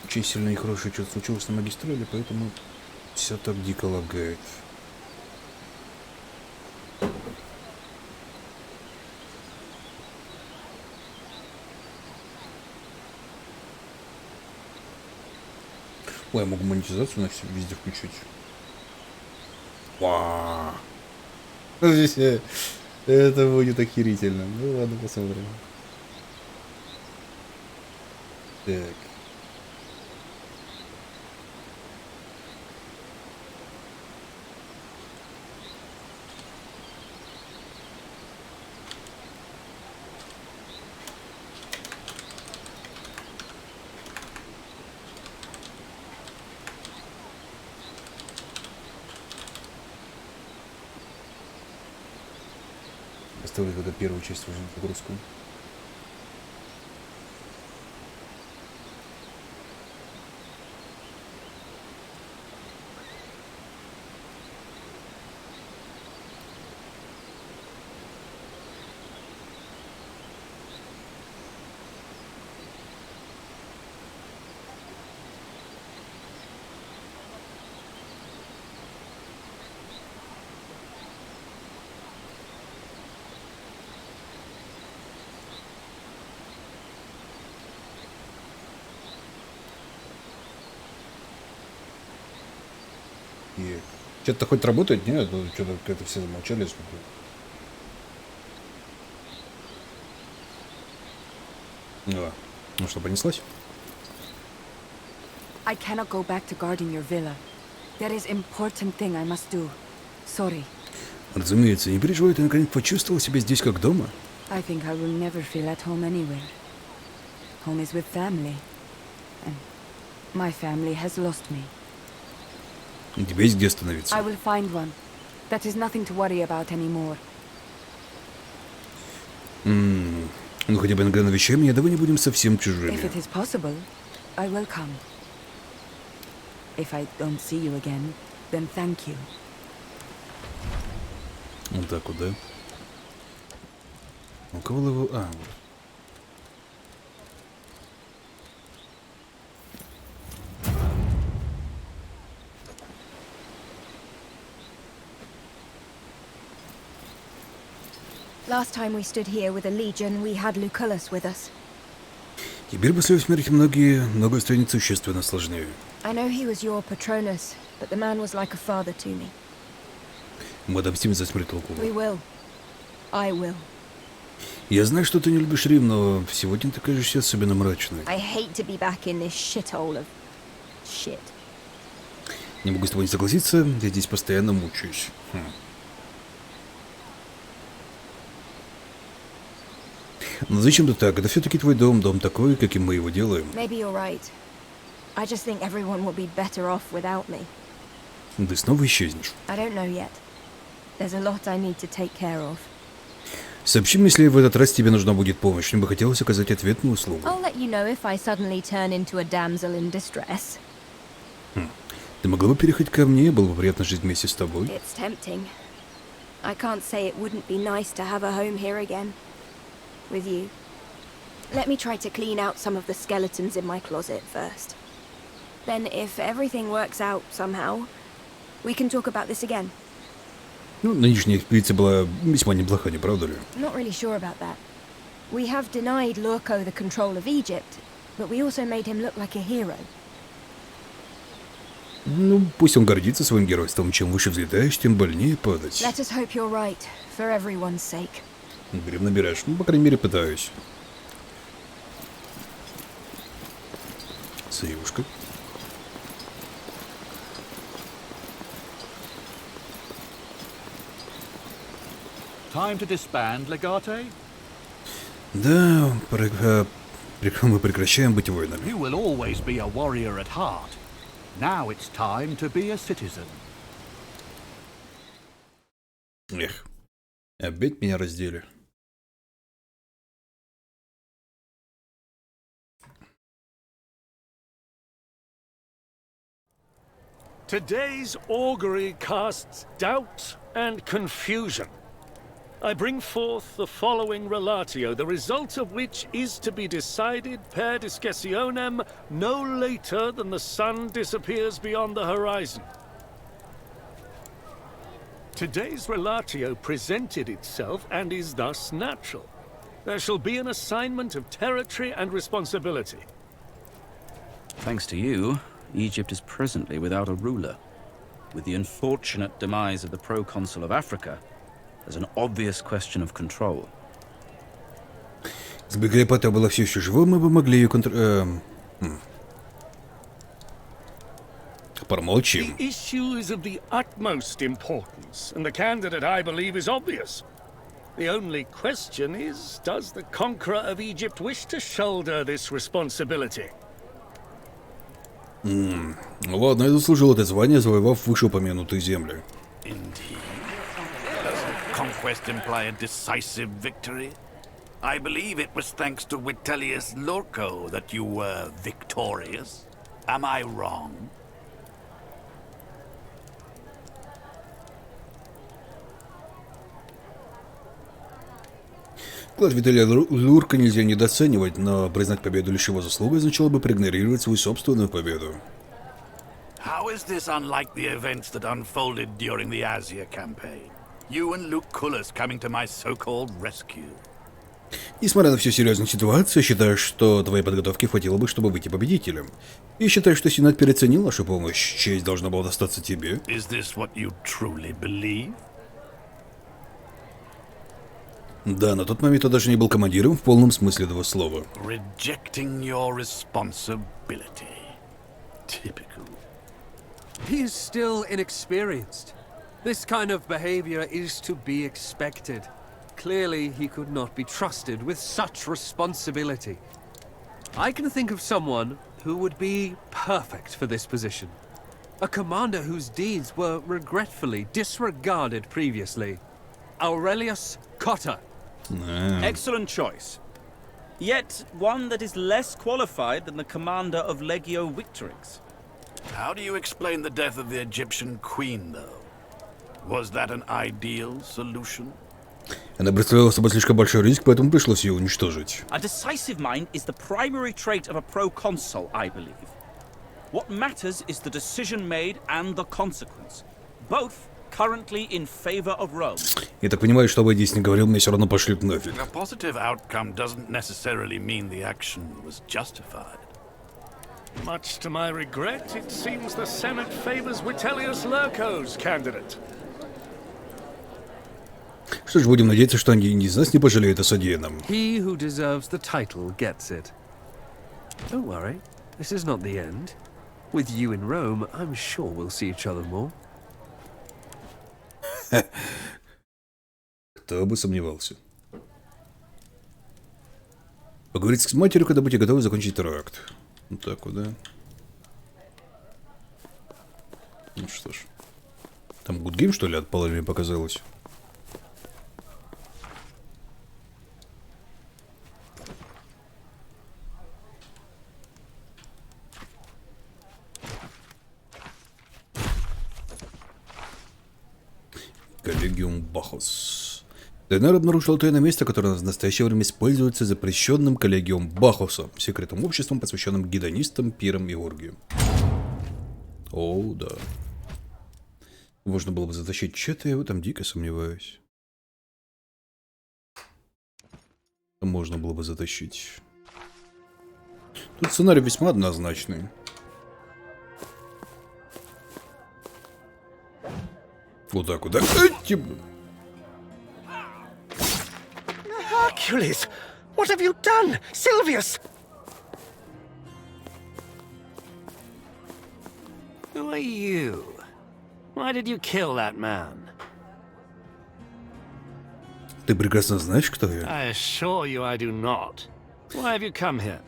Очень сильно нехорошее что-то случилось на магистрали, поэтому все так дико лагает. Ой, я могу монетизацию на все везде включить. Вау. Здесь это будет охерительно. Ну ладно, посмотрим. Так. Оставлю тогда первую часть уже загрузку. И что-то хоть работает? Нет, что-то как-то все замолчали, я смотрю. Да. Ну что, понеслась? I cannot go back to guarding your villa. There is important thing I must do. Sorry. Разумеется, не переживай, ты наконец почувствовал себя здесь как дома? I think I will never feel at home anywhere. Home is with family. And my family has lost me. У тебя есть где остановиться? I will find one. That is nothing to worry about anymore. Ну хотя бы иногда навещай меня, давай не будем совсем чужими. If it is possible, I will come. If I don't see you again, then thank you. Вот так вот, да? У кого его... А, вот. Last time we stood here with a legion, we had Lucullus with us. Теперь после смерти многое станет существенно сложнее. I know he was your patronus, but the man was like a father to me. Мы отомстим за смерть Лукула. We will. I will. Я знаю, что ты не любишь Рим, но сегодня ты кажешься особенно мрачной. I hate to be back in this shithole of shit. Не могу с тобой не согласиться, я здесь постоянно мучаюсь. Но зачем ты так? Это все-таки твой дом, дом такой, каким мы его делаем. Maybe you're right. I just think everyone will be better off without me. Ты снова исчезнешь. I don't know yet. There's a lot I need to take care of. Сообщи мне, если в этот раз тебе нужна будет помощь. Мне бы хотелось оказать ответную услугу. I'll let you know if I suddenly turn into a damsel in distress. Ты могла бы переехать ко мне, было бы приятно жить вместе с тобой. It's tempting. I can't say it wouldn't be nice to have a home here again. With you. Let me try to clean out some of the skeletons in my closet first. Then, if everything works out somehow, we can talk about this again. Ну, нынешняя экспедиция была весьма неплоха, не правда ли? I'm not really sure about that. We have denied Lurko the control of Egypt, but we also made him look like a hero. Ну, пусть он гордится своим геройством. Чем выше взлетаешь, тем больнее падать. Let us hope you're right, for everyone's sake. Грим набираешь. Ну, по крайней мере, пытаюсь. Союшка. Time to disband, Legate? Да, мы прекращаем быть воинами. You will always be a warrior at heart. Now it's time to be a citizen. Эх, опять меня раздели. Today's augury casts doubt and confusion. I bring forth the following relatio, the result of which is to be decided per discussionem no later than the sun disappears beyond the horizon. Today's relatio presented itself and is thus natural. There shall be an assignment of territory and responsibility. Thanks to you, Egypt is presently without a ruler. With the unfortunate demise of the proconsul of Africa, there's an obvious question of control. Если бы Клеопатра была все еще жива, мы бы могли ее Промолчим. The issue is of the utmost importance, and the candidate, I believe, is obvious. The only question is, does the conqueror of Egypt wish to shoulder this responsibility? Ладно, я заслужил это звание, завоевав вышеупомянутые земли. Indeed. Doesn't conquest imply a decisive victory? I believe it was thanks to Vitellius Lurco that you were victorious. Am I wrong? Вклад Виталия Лурка нельзя недооценивать, но признать победу лишь его заслугой означало бы проигнорировать свою собственную победу. How is this unlike the events that unfolded during the Asia campaign? You and Lucullus coming to my so-called rescue. Несмотря на всю серьезную ситуацию, считаю, что твоей подготовки хватило бы, чтобы выйти победителем. И считаю, что Сенат переоценил нашу помощь. Честь должна была достаться тебе. Is this what you truly believe? Да, на тот момент я даже не был командиром в полном смысле этого слова. Rejecting your responsibility. Typical. He is still inexperienced. This kind of behavior is to be expected. Clearly, he could not be trusted with such responsibility. I can think of someone who would be perfect for this position. A commander whose deeds were regretfully disregarded previously. Aurelius Cotta. Excellent choice. Yet one that is less qualified than the commander of Legio Victrix. How do you explain the death of the Egyptian queen, though? Was that an ideal solution? Она представляла собой слишком большой риск, поэтому пришлось ее уничтожить. A decisive mind is the primary trait of a proconsul, I believe. What matters is the decision made and the consequence. Both currently in favor of Rome. Я так понимаю, что обойдись не говорил, мне все равно пошлют нафиг. A positive outcome doesn't necessarily mean the action was justified. Much to my regret, it seems the Senate favors Vitellius Lurco's candidate. Что ж, будем надеяться, что они из нас не пожалеют о содеянном. He who deserves the title gets it. Don't worry, this is not the end. With you in Rome, I'm sure we'll see each other more. Кто бы сомневался. Поговорить с матерью, когда будете готовы закончить теракт. Вот так вот, да? Ну что ж. Там гудгейм, что ли, от половины показалось? Коллегиум Бахус. Тайнер обнаружил тайное место, которое в настоящее время используется запрещенным коллегиум Бахуса, секретным обществом, посвященным гедонистам, пирам и оргиям. О, да. Можно было бы затащить что-то, я в этом дико сомневаюсь. Можно было бы затащить. Тут сценарий весьма однозначный. Вот так вот, да? Hercules! What have you done, Silvius? Who are you? Why did you kill that man? Ты прекрасно знаешь, кто я? I assure you I do not. Why have you come here?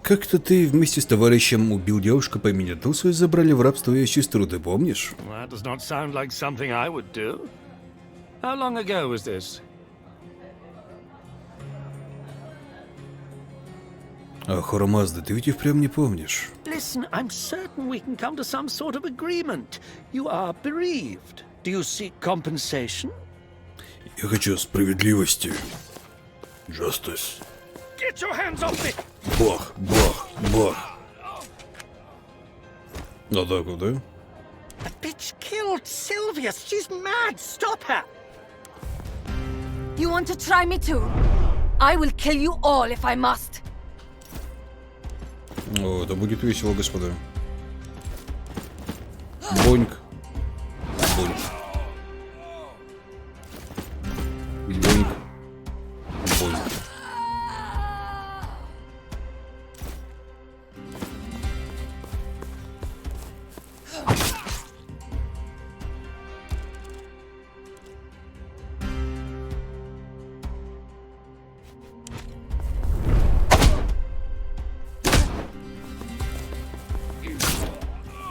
Как-то ты вместе с товарищем убил девушку по имени Тусу и забрали в рабство ее сестру, ты помнишь? That does not sound like something I would do. How long ago was this? А Хоромазда, ты ведь и впрямь не помнишь. Listen, I'm certain we can come to some sort of agreement. You are bereaved. Do you seek compensation? Я хочу справедливости. Justice. Get your hands off me! Бах, бах, бах. Ну так вот, да? The bitch killed Sylvius. She's mad. Stop her. You want to try me too? I will kill you all if I must. О, это будет весело, господа. Боньк. Боньк. Боньк. Боньк.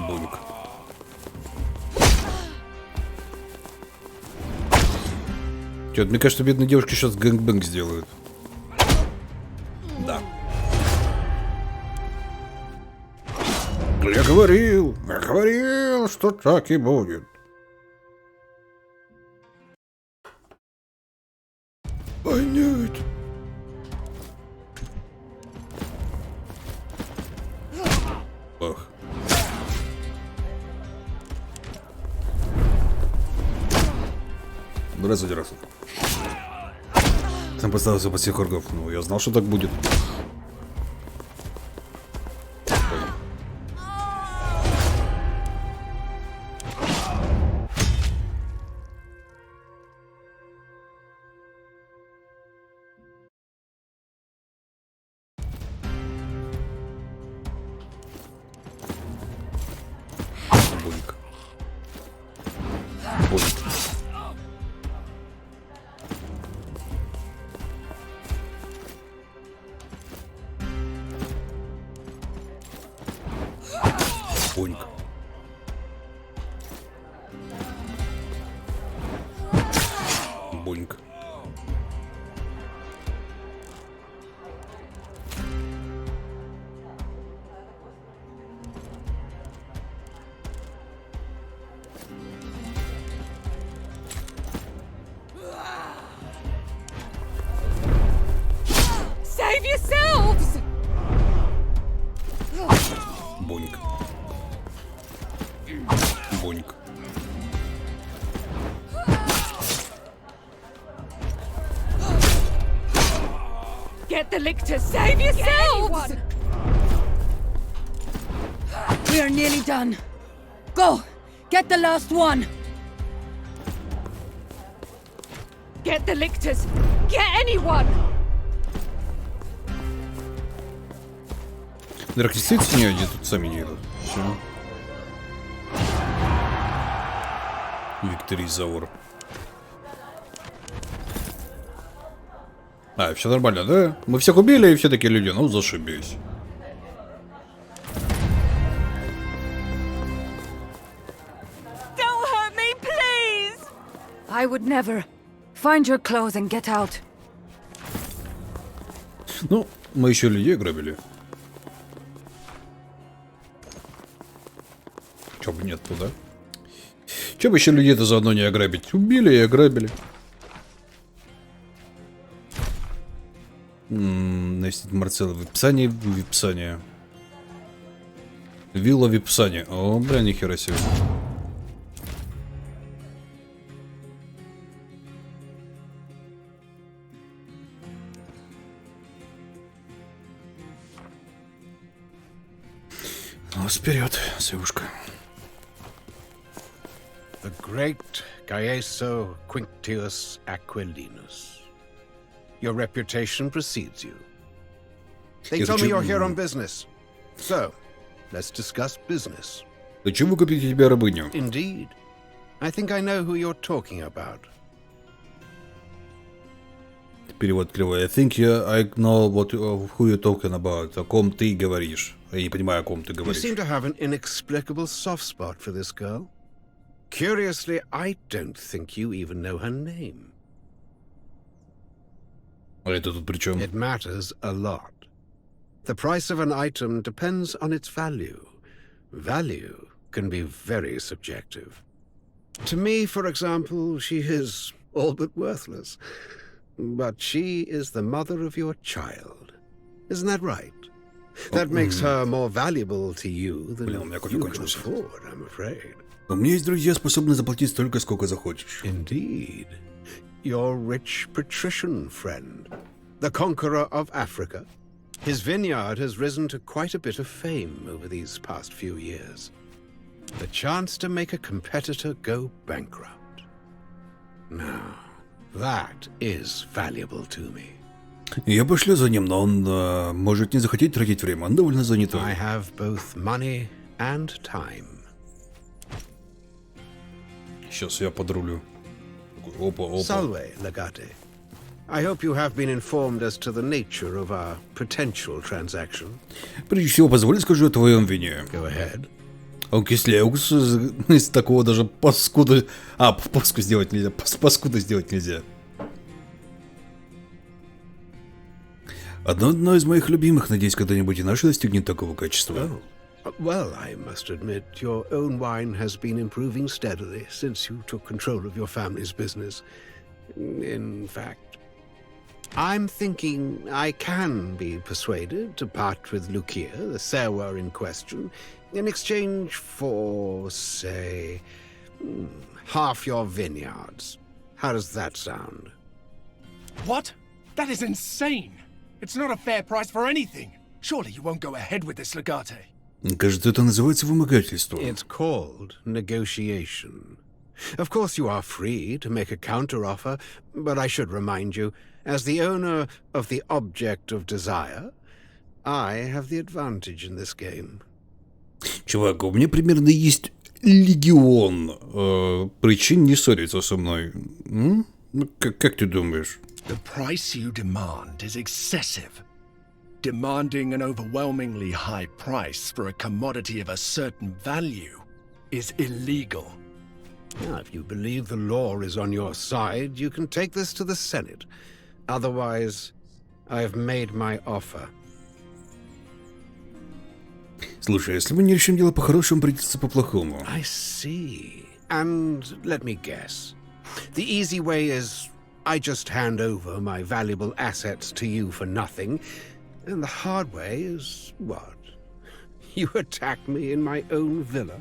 Боньк. Чё-то, мне кажется, бедные девушки сейчас гэнгбэнг сделают. Да. Я говорил, что так и будет. Понять. Ах. Здравствуйте. Там поставился под всех оргов. Ну, я знал, что так будет. Буньк. Буньк. Буньк. Буньк. Save yourselves! Буньк. Буньк. Get the lictors! Save yourselves! We are nearly done. Go! Get the last one! Get the lictors! Get anyone! Драки стоит не они тут сами не идут. Все. Викторизаур. А, все нормально, да? Мы всех убили, и все такие люди, ну зашибись. Don't hurt me, please! I would never. Find your clothes and get out. Ну, мы еще людей грабили. Чё бы нет туда? Чё бы еще людей-то заодно не ограбить? Убили и ограбили. Навестить Марцелла в описании. Вилла в описании. О, бля, нихера себе. Ну, вперед, Севушка. The great Gaeso Quinctius Aquilinus. Your reputation precedes you. They told me you're here on business. So, let's discuss business. Зачем вы купите тебе рабыню? Indeed. I think I know who you're talking about. Перевод кривой. I think I know who you're talking about. О ком ты говоришь. Я не понимаю, о ком ты You говоришь. seem to have an inexplicable soft spot for this girl. Curiously, I don't think you even know her name. А это тут при чем? It matters a lot. The price of an item depends on its value. Value can be very subjective. To me, for example, she is all but worthless. But she is the mother of your child. Isn't that right? That makes her more valuable to you than you can afford, I'm afraid. У меня есть друзья, способные заплатить столько, сколько захочешь. Indeed. Your rich patrician friend, the conqueror of Africa. His vineyard has risen to quite a bit of fame over these past few years. The chance to make a competitor go bankrupt. Now, that is valuable to me. Я пошлю за ним, но он может не захотеть тратить время. Он довольно занятой. I have both money and time. Сейчас я подрулю. Опа, опа. Salve, Legate. I hope you have been informed as to the nature of our potential transaction. Прежде всего, позволь скажу о твоем вине. Go ahead. Окислеукс из такого даже паскуда... паску сделать нельзя. Паскуда сделать нельзя. Одно из моих любимых, надеюсь, когда-нибудь и наше достигнет такого качества. Well, I must admit, your own wine has been improving steadily since you took control of your family's business. In fact, I'm thinking I can be persuaded to part with Lucia, the sewer in question, in exchange for, say, half your vineyards. How does that sound? What? That is insane! It's not a fair price for anything. Surely you won't go ahead with this, Legate. Кажется, это называется вымогательство. It's called negotiation. Of course, you are free to make a counteroffer, but I should remind you, as the owner of the object of desire, I have the advantage in this game. Чувак, у меня примерно есть легион причин не ссориться со мной. Как ты думаешь? The price you demand is excessive. Demanding an overwhelmingly high price for a commodity of a certain value is illegal. Now, if you believe the law is on your side, you can take this to the Senate. Otherwise, I have made my offer. Слушай, если мы не решим дело по-хорошему, придется по-плохому. I see. And let me guess. The easy way is I just hand over my valuable assets to you for nothing. And the hard way is what? You attack me in my own villa?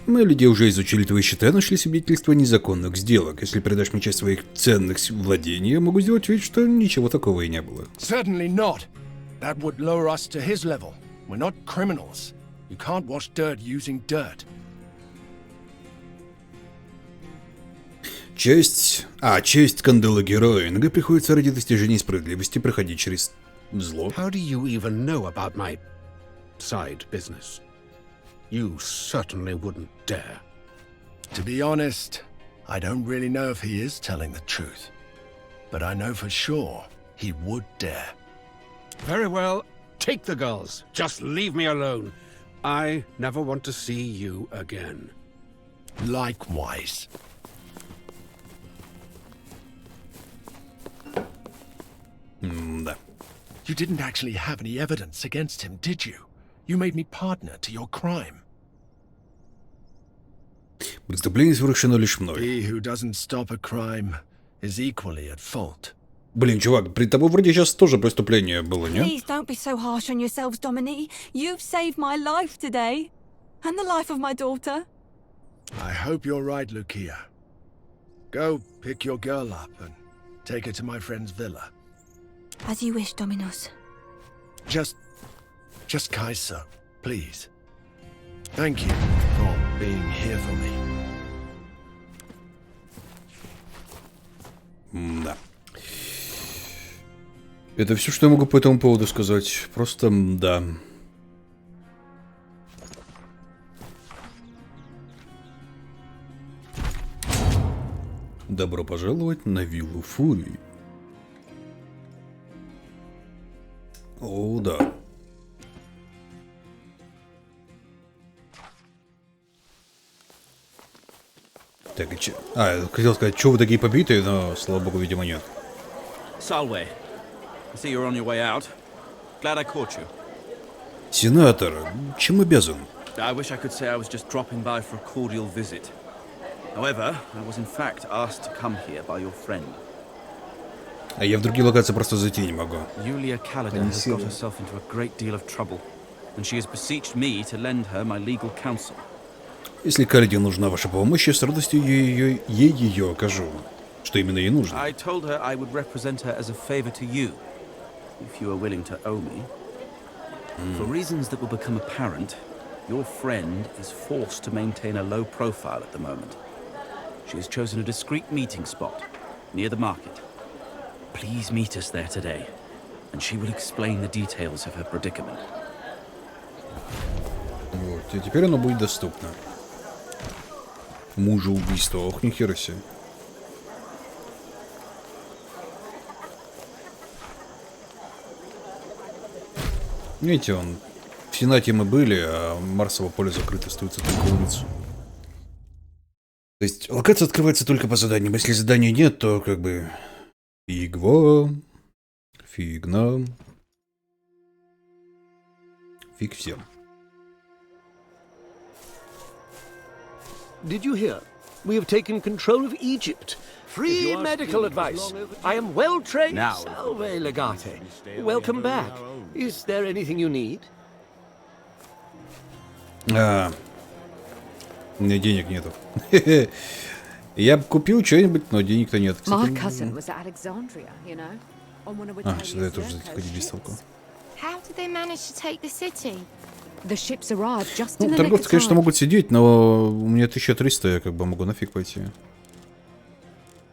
Мы, люди, уже изучили твои счета и нашли свидетельства незаконных сделок. Если передашь мне часть своих ценных владений, я могу сделать вид, что ничего такого и не было. Certainly not. That would lower us to his level. We're not criminals. You can't wash dirt using dirt. Честь канделы героя. Иногда приходится ради достижения справедливости проходить через зло. How do you even know about my side business? You certainly wouldn't dare. To be honest, I don't really know if he is telling the truth. But I know for sure he would dare. Very well. Take the girls. Just leave me alone. I never want to see you again. Likewise. Да. You didn't actually have any evidence against him, did you? You made me partner to your crime. Преступление совершено лишь мной. He who doesn't stop a crime is equally at fault. Блин, чувак, при тобой вроде сейчас тоже преступление было, не? Please don't be so harsh on yourselves, Dominique. You've saved my life today. And the life of my daughter. I hope you're right, Lucia. Go pick your girl up and take her to my friend's villa. As you wish, Dominos. Just Kaiso, please. Thank you for being here for me. Да. Это все, что я могу по этому поводу сказать. Просто да. Добро пожаловать на виллу Фурии. О, да. Так, и че? Я хотел сказать, что вы такие побитые, но, слава богу, видимо, нет. Salve. I see you're on your way out. Glad I caught you. Сенатор, чем обязан? I wish I could say I was just dropping by for a cordial visit. However, I was in fact asked to come here by your friend. А я в другие локации просто зайти не могу. Yulia Kalida has got herself into a great deal of trouble, and she has beseeched me to lend her my legal counsel. Если Калиде нужна ваша помощь, я с радостью ей ее окажу. Что именно ей нужно? I told her I would represent her as a favor to you, if you are willing to owe me. For reasons that will become apparent, your friend is forced to maintain a low profile at the moment. She has chosen a discreet meeting spot near the market. Please meet us there today, and she will explain the details of her predicament. Вот, и теперь оно будет доступно. Мужа убийство, ох, нихера себе. Видите, в Сенате мы были, а Марсово поле закрыто, остается только улица. То есть локация открывается только по заданиям. Если заданий нет, то как бы фигва, фигна, фиг всем. Did you hear? We have taken control of Egypt. Free medical advice. I am well trained. Now. Salve legate. Welcome back. Is there anything you need? У меня денег нету. Я бы купил что-нибудь, но денег-то нет. My cousin was at Alexandria, you know, on one of Сюда я тоже заходили столку. How did they manage to take the city? The ships arrived just in the nick of Торговцы, конечно, time. могут сидеть, но у меня 1300, я как бы могу нафиг пойти.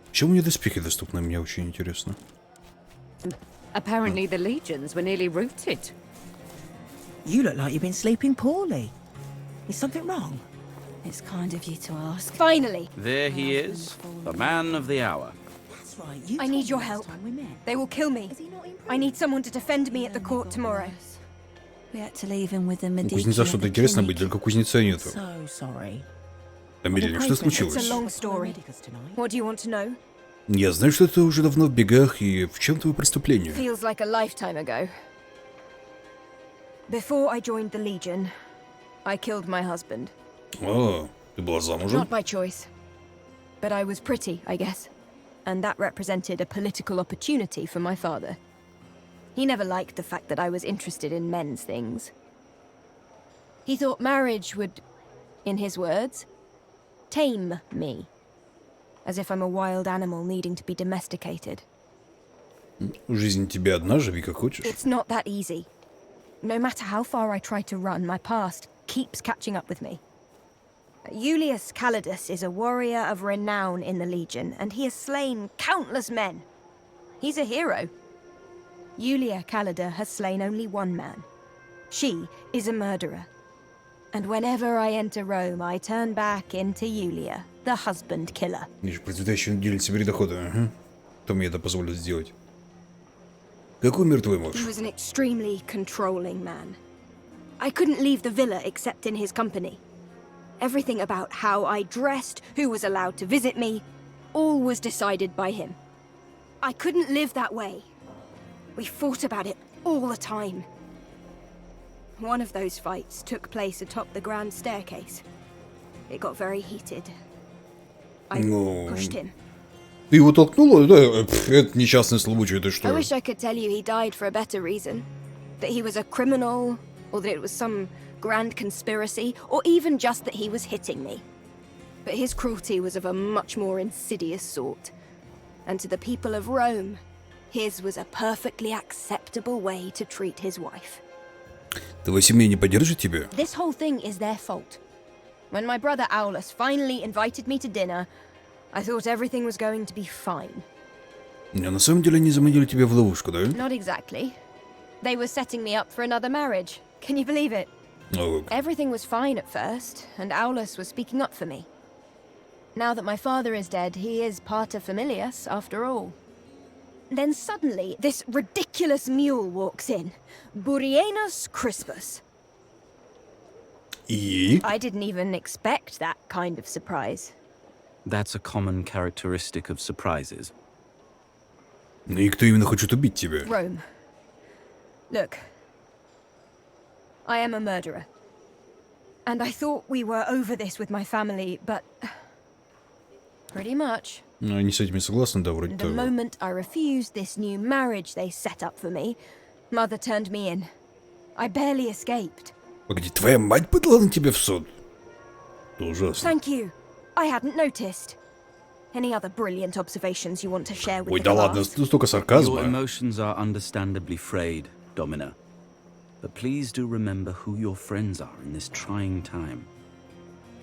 Почему мне доспехи доступны, мне очень интересно. Apparently the legions were nearly routed. You look like you've been sleeping poorly. Is something wrong? It's kind of you to ask. Finally! There he is, the man of the hour. That's right. You I told need me your last help. time we met. They will kill me. Is he not in prison? I need someone to defend me at the court tomorrow. We had to leave him with the У Medici кузнеца at что-то the интересно clinic. быть, только кузнеца нету. So sorry. Амелия, что It's случилось? a long story. What do you want to know? Я знаю, что ты уже давно в бегах, и в чем твое преступление? Feels like a lifetime ago. Before I joined the Legion, I killed my husband. О, ты была замужем? Not by choice. But I was pretty, I guess. And that represented a political opportunity for my father. He never liked the fact that I was interested in men's things. He thought marriage would, in his words, tame me. As if I'm a wild animal needing to be domesticated. Жизнь тебе одна, живи как хочешь. It's not that easy. No matter how far I try to run, my past keeps catching up with me. Julius Calidus is a warrior of renown in the Legion, and he has slain countless men. He's a hero. Julia Calida has slain only one man. She is a murderer. And whenever I enter Rome, I turn back into Julia, the husband killer. Лишь процветающий делит себе доходы. Ага. Кто мне это позволит сделать? Какой мир твой муж? He was an extremely controlling man. I couldn't leave the villa except in his company. Everything about how I dressed, who was allowed to visit me, all was decided by him. I couldn't live that way. We fought about it all the time. One of those fights took place atop the grand staircase. It got very heated. I pushed him. Ты его толкнула? Да, это несчастный случай, ты что? I wish I could tell you he died for a better reason. That he was a criminal, or that it was some grand conspiracy, or even just that he was hitting me. But his cruelty was of a much more insidious sort. And to the people of Rome, his was a perfectly acceptable way to treat his wife. Твоя семья не поддержит тебя? This whole thing is their fault. When my brother Aulus finally invited me to dinner, I thought everything was going to be fine. Но на самом деле они заманили тебя в ловушку, да? Not exactly. They were setting me up for another marriage. Can you believe it? Oh. Everything was fine at first, and Aulus was speaking up for me. Now that my father is dead, he is pater familias after all. Then suddenly, this ridiculous mule walks in. Burienus Crispus. И? I didn't even expect that kind of surprise. That's a common characteristic of surprises. Ну и кто именно хочет убить тебя? Rome. Look. I am a murderer. And I thought we were over this with my family, but... pretty much. Ну, они с этими согласны, да, вроде The того. moment I refused this new marriage they set up for me, Mother turned me in. I barely escaped. Погоди, твоя мать подала на тебя в суд? Это ужасно. Thank you. I hadn't noticed. Any other brilliant observations you want to share with Ой, the да ладно, class? тут столько Your сарказма. emotions are understandably frayed, Domina. But please do remember who your friends are in this trying time.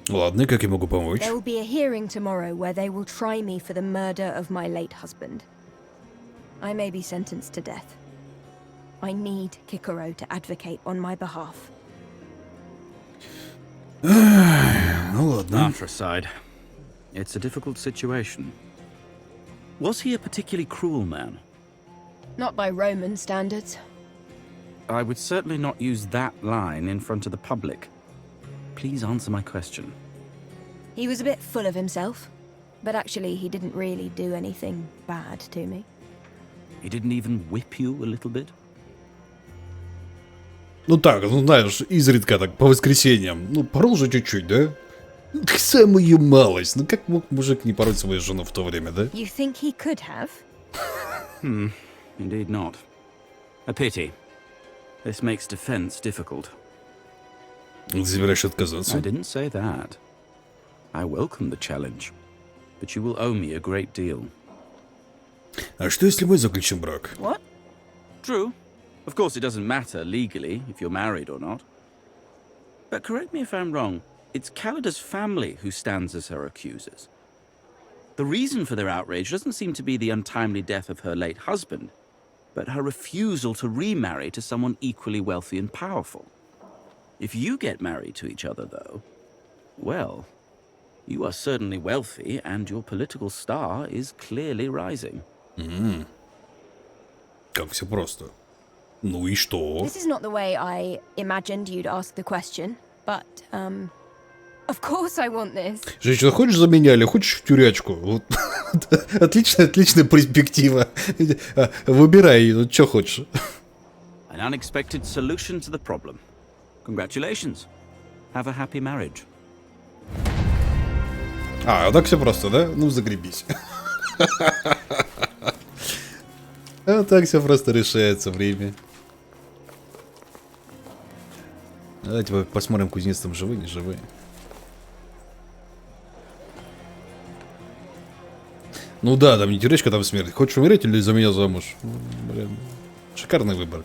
Ладно, как я могу помочь? There will be a hearing tomorrow where they will try me for the murder of my late husband. I may be sentenced to death. I need Kikoro to advocate on my behalf. Ну ладно. Matricide. It's a difficult situation. Was he a particularly cruel man? Not by Roman standards. I would certainly not use that line in front of the public. Please answer my question. He was a bit full of himself, but actually he didn't really do anything bad to me. He didn't even whip you a little bit? Ну так, ну знаешь, изредка так, по воскресеньям. Ну, порол же чуть-чуть, да? Самую малость. Ну как мог мужик не пороть свою жену в то время, да? You think he could have? Indeed not. A pity. This makes defense difficult. Ты собираешься I отказаться? didn't say that. I welcome the challenge. But you will owe me a great deal. А что если мы заключим брак? What? True. Of course, it doesn't matter legally if you're married or not. But correct me if I'm wrong, it's Callida's family who stands as her accusers. The reason for their outrage doesn't seem to be the untimely death of her late husband, but her refusal to remarry to someone equally wealthy and powerful. If you get married to each other, though, well, you are certainly wealthy and your political star is clearly rising. Как все просто. Ну и что? This is not the way I imagined you'd ask the question, but, of course I want this. Женщина, хочешь за меня или хочешь в тюрячку? Вот. Отличная перспектива. Выбирай, ну что хочешь. An unexpected solution to the problem. Congratulations. Have a happy marriage. А, вот так все просто, да? Ну, загребись. А так все просто решается время. Давайте посмотрим, кузнец там живой, не живой. Ну да, там не тюрячка, там смерть. Хочешь умереть или за меня замуж? Блин, шикарный выбор.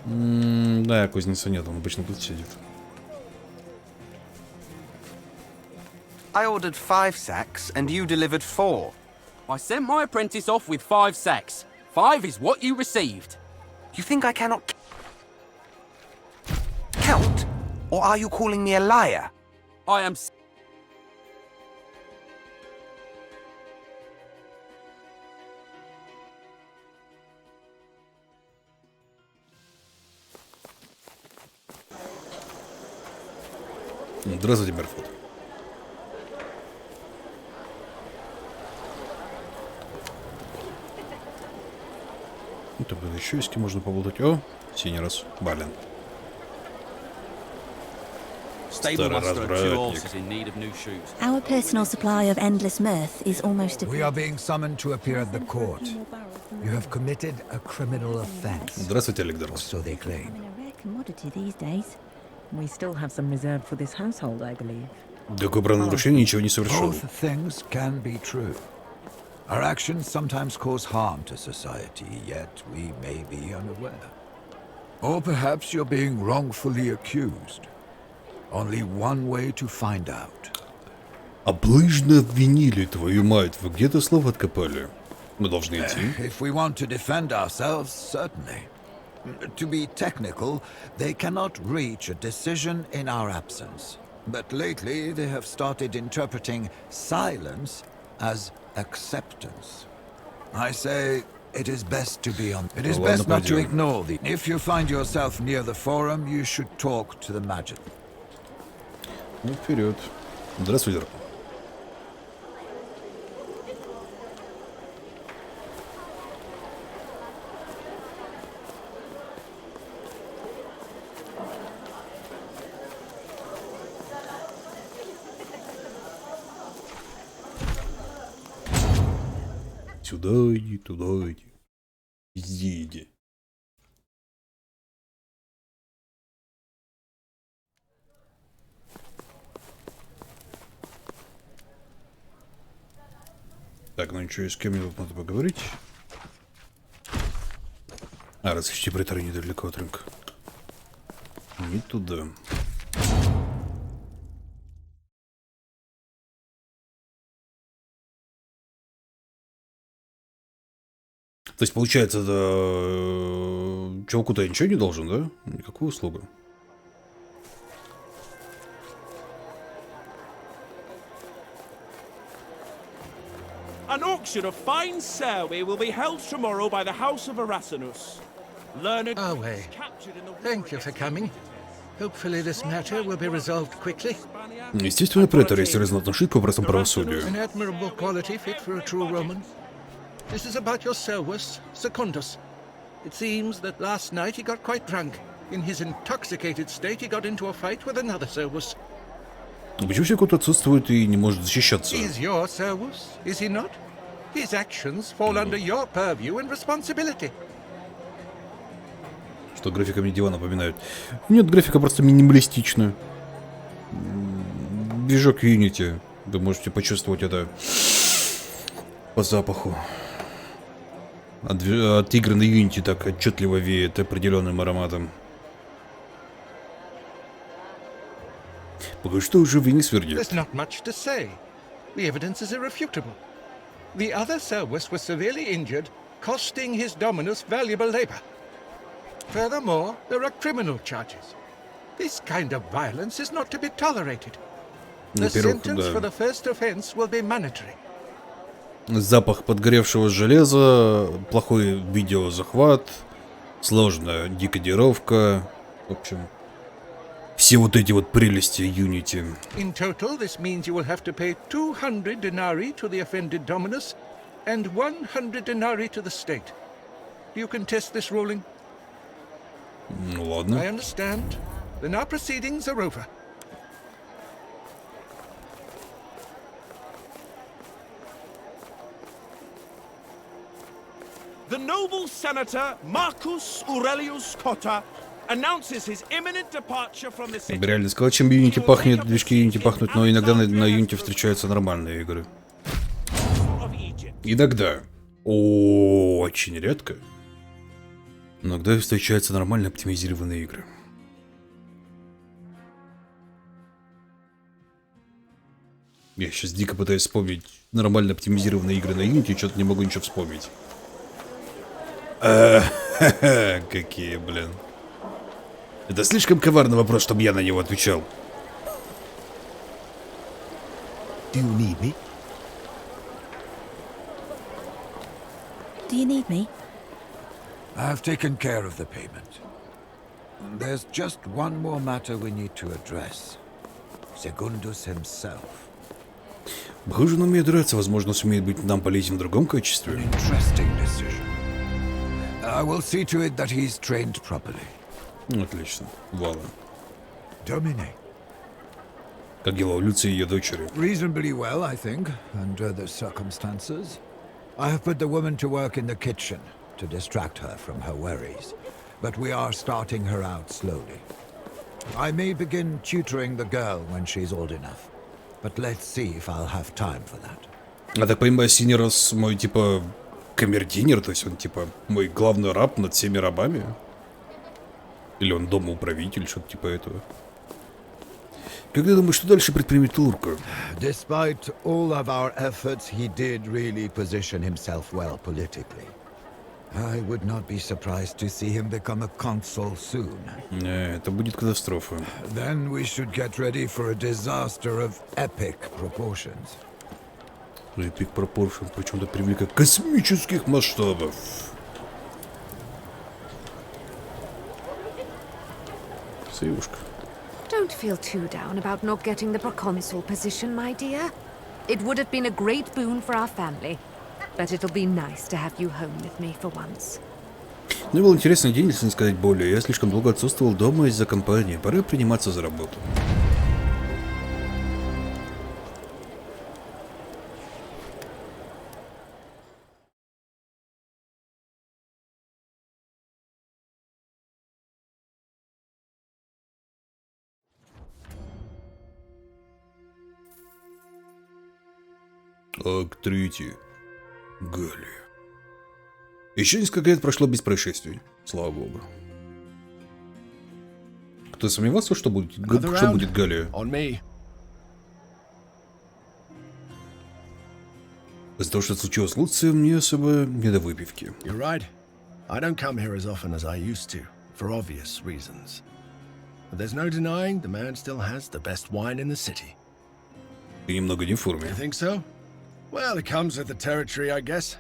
Да, кузнеца нет, он обычно тут сидит. I ordered 5 sacks and you delivered 4. I sent my apprentice off with 5 sacks. 5 is what you received. You think I cannot count? Or are you calling me a liar? I am... Здравствуйте, Мерфуд. Это было еще с кем можно поболтать. О, синий раз. Бален. Stable master of 2 horses in need of new shoes. Our personal supply of endless mirth is almost a... We are being summoned to appear at the court. You have committed a criminal offense. Здравствуйте, Александр. So they claim. A rare commodity these days. We still have some reserved for this household, I believe. Такое правонарушение ничего не совершил. Both things can be true. Our actions sometimes cause harm to society, yet we may be unaware. Or perhaps you're being wrongfully accused. Only one way to find out. Облыжно обвинили, твою мать. Вы где-то слова откопали? Мы должны идти. If we want to defend ourselves, certainly. To be technical, they cannot reach a decision in our absence. But lately, they have started interpreting silence as acceptance. I say it is best to be on. It is best not to ignore the. If you find yourself near the forum, you should talk to the magic. Ну, вперед. Здравствуй, дракон. Сюда иди, туда иди. Везде иди. Так, ну ничего, с кем мне тут надо поговорить? Разыщите притары недалеко от рынка. Не туда. То есть, получается, чуваку-то я ничего не должен, да? Никакую услугу. An auction of fine Serwe will be held tomorrow by the House of Erasinus. Learned Away. Thank you for coming. Hopefully this matter will be resolved quickly. Естественно, претор есть разнотношит к вопросам правосудия. An admirable quality fit for a true Roman. This is about your servus, Secundus. It seems that last night he got quite drunk. In his intoxicated state, he got into a fight with another servus. Почему все кто-то отсутствует и не может защищаться? He is your servus, is he not? His actions fall under your purview and responsibility. Что графика мне дивана напоминает. Нет, графика просто минималистичная. Движок Unity. Вы можете почувствовать это по запаху. От игры на Unity так отчетливо веет определенным ароматом. Пока что уже не свердит. There's not much to say. The evidence is irrefutable. The other servus was severely injured, costing his dominus valuable labor. Furthermore, there are criminal charges. This kind of violence is not to be tolerated. The sentence for the first offense will be mandatory. Запах подгоревшего железа, плохой видеозахват, сложная декодировка, в общем, все вот эти вот прелести Unity. In total, this means you will have to pay 200 denarii to the offended dominus and 100 denarii to the state. Do you contest this ruling? Ну ладно. I understand. Then our proceedings are over. The noble senator Marcus Aurelius Cotta announces his imminent departure from the city. Я бы реально сказал, чем Unity пахнет, движки Unity пахнут, но иногда на Unity встречаются нормальные игры. Иногда. Очень редко. Иногда встречаются нормально оптимизированные игры. Я сейчас дико пытаюсь вспомнить нормально оптимизированные игры на Unity, что-то не могу ничего вспомнить. Какие, блин. Это слишком коварный вопрос, чтобы я на него отвечал. Do you need me? Do you need me? I've taken care of the payment. There's just one more matter we need to address. Secundus himself. Похоже, нам умеет драться, возможно, сумеет быть нам полезен в другом качестве. I will see to it that he's trained properly. Отлично. Вала. Domine. Как дела у Люции и ее дочери? Reasonably well, I think, under the circumstances. I have put the woman to work in the kitchen to distract her from her worries, but we are starting her out slowly. I may begin tutoring the girl when she's old enough, but let's see if I'll have time for that. Я так понимаю, Синерос мой, типа, камердинер, то есть он, типа, мой главный раб над всеми рабами? Или он домоуправитель, что-то типа этого. Как ты думаешь, что дальше предпримет Турка? Despite all of our efforts, he did really position himself well politically. I would not be surprised to see him become a consul soon. Это будет катастрофа. Then we should get ready for a disaster of epic proportions. Epic proportion, причем-то привлека космических масштабов. Сывушка. Don't feel too down about not getting the proconsul position, my dear. It would have been a great boon for our family. But it'll be nice to have you home with me for once. Мне был интересный день, если не сказать более. Я слишком долго отсутствовал дома из-за компании. Пора приниматься за работу. Акт 3. Галлия. Еще несколько лет прошло без происшествий. Слава богу. Кто сомневался, что будет Галлия? Из-за того, что случилось с Луцием, мне особо не до выпивки. You're right. I don't come here as often as I used to, for obvious reasons. But there's no denying the man still has the best wine in the city. Ты немного не в форме. You think so? Well, it comes with the territory, I guess.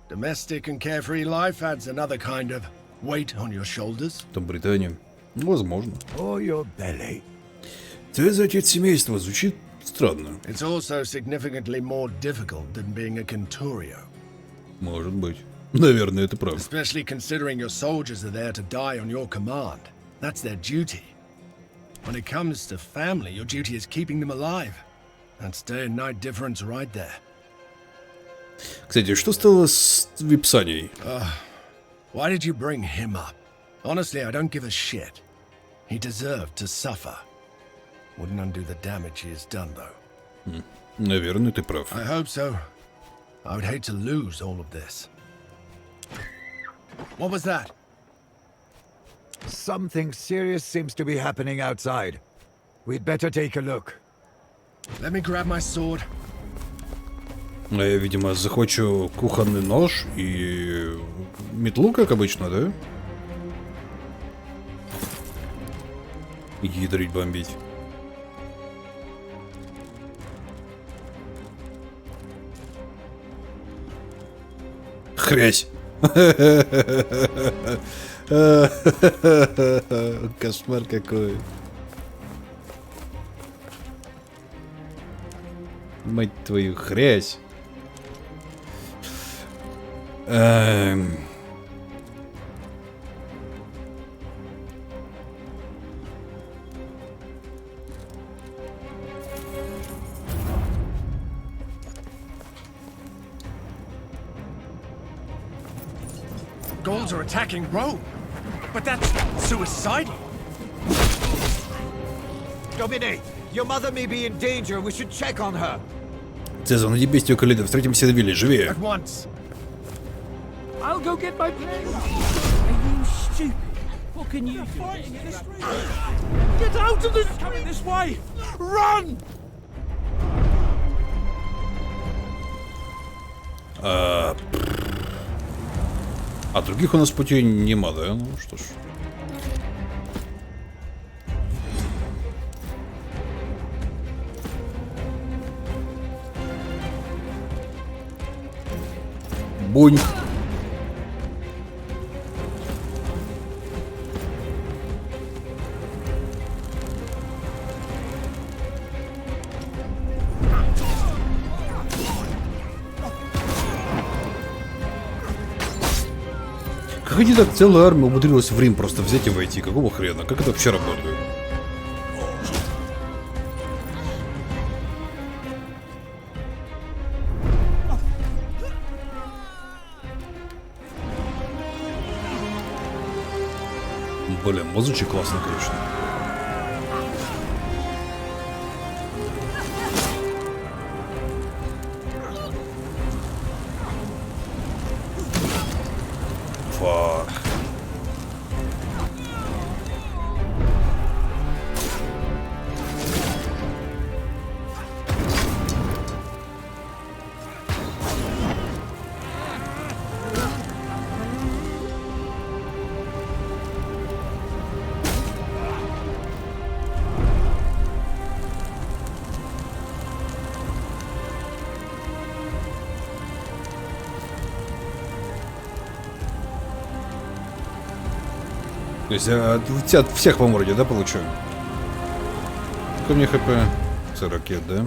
Domestic and carefree life adds another kind of weight on your shoulders. Там Британия. Возможно. Or your belly. Ты за отец семейства звучит странно. It's also significantly more difficult than being a Centurio. Может быть. Наверное, это правда. Especially considering your soldiers are there to die on your command. That's their duty. When it comes to family, your duty is keeping them alive. That's day and night difference right there. Кстати, что стало с Випсанией? Why did you bring him up? Honestly, I don't give a shit. He deserved to suffer. Wouldn't undo the damage he has done, though. Наверное, ты прав. I hope so. I would hate to lose all of this. What was that? Something serious seems to be happening outside. We'd better take a look. Let me grab my sword. А я, видимо, захвачу кухонный нож и метлу, как обычно, да? Ядрить, бомбить. Хрясь. Кошмар какой. Мать твою, хрясь. Gauls are attacking Rome, but that's suicidal. Domine, your mother may be in danger. We should check on her. Цезар, найди бестию Калида. Встретимся на вилле. Живее. At once. I'll go get my plane. Are you stupid? What can you do? Get out of this! Coming this way! Run! А других у нас путей нема, да? Ну что ж. Бунь. Как они так целая армия умудрилась в Рим просто взять и войти? Какого хрена? Как это вообще работает? Блин, музычек классно, конечно. Фак. То есть от всех по морде, да, получаю? Сколько мне хп? 40, да?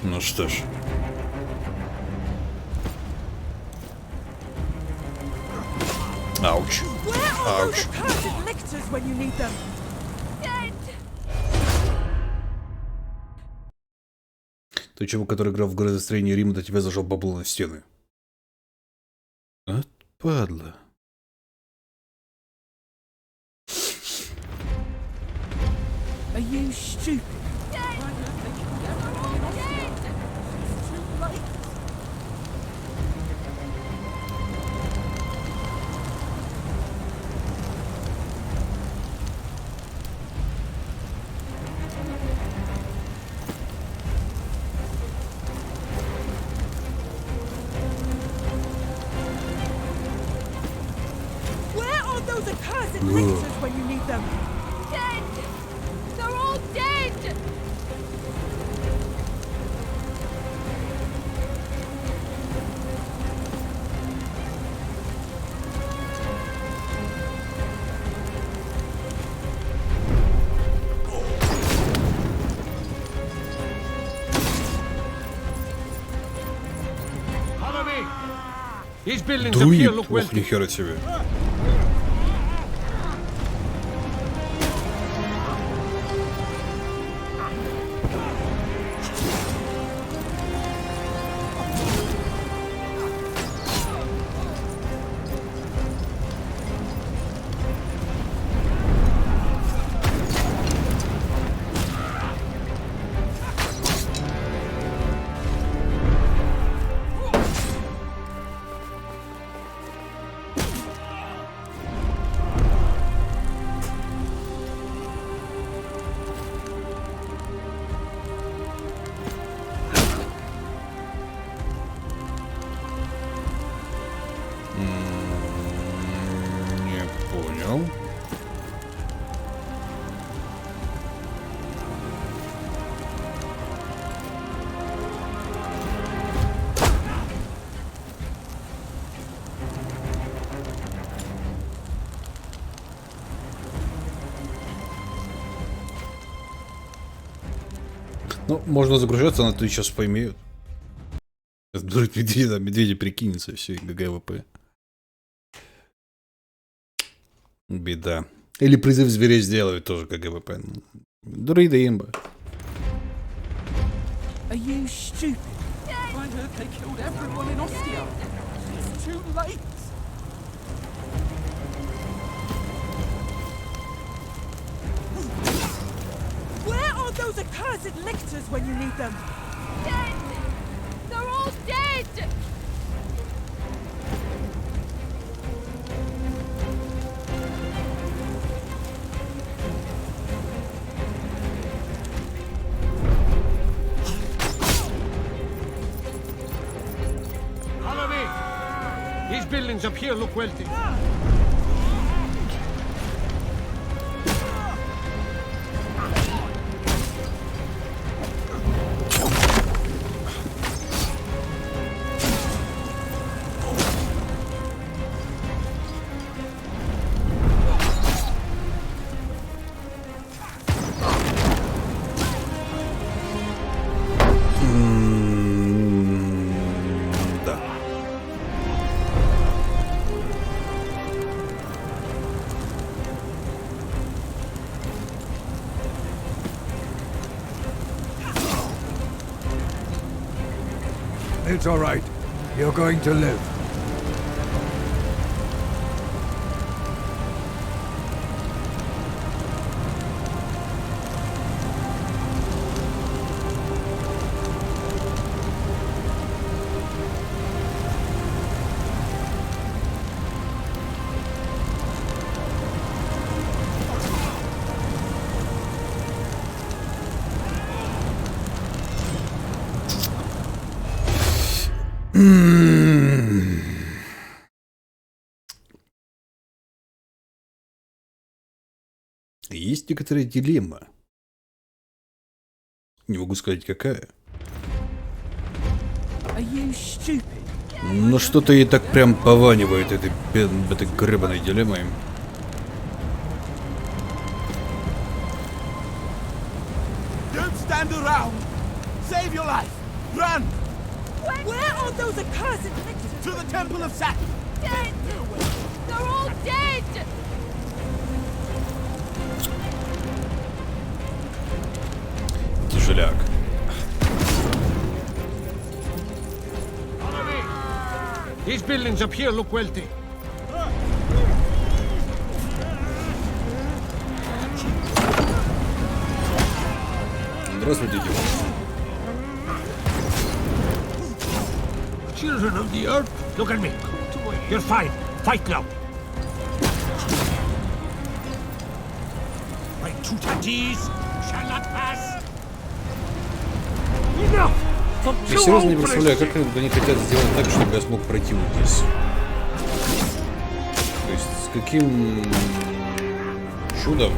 Ну что ж. Ауч. Ауч. Ты чувак, который играл в градостроение Рима, до тебя зажал бабло на стены. От падла. Are you stupid? lictors when you need them. Dead! They're all dead! Друид, ох, нихера себе. Не понял. Ну, можно загружаться, но ты сейчас поймет. Медведи прикинется, все, и ГГВП. Беда. Или призыв зверей сделают тоже КГВП. Друиды имба. Are you stupid? I heard they killed everyone in Ostia. It's too late. Where are those accursed lictors when you need them? Dead! They're all dead! Follow me. These buildings up here look wealthy. It's all right. You're going to live. Есть некоторая дилемма. Не могу сказать, какая. Но что-то ей так прям пованивает этой гребаной дилеммой. Don't stand around. Save your life. Run. Where are those accursed lictors? To the temple of Saturn. Dead! They're all dead! Тяжеляк. These buildings up here look wealthy. Здравствуйте, девушка. Children of the earth, look at me. You're fine. Fight now. My tutadis shall not pass. Enough. Я серьезно не представляю, как они хотят сделать так, чтобы я смог пройти вот здесь. То есть с каким чудом,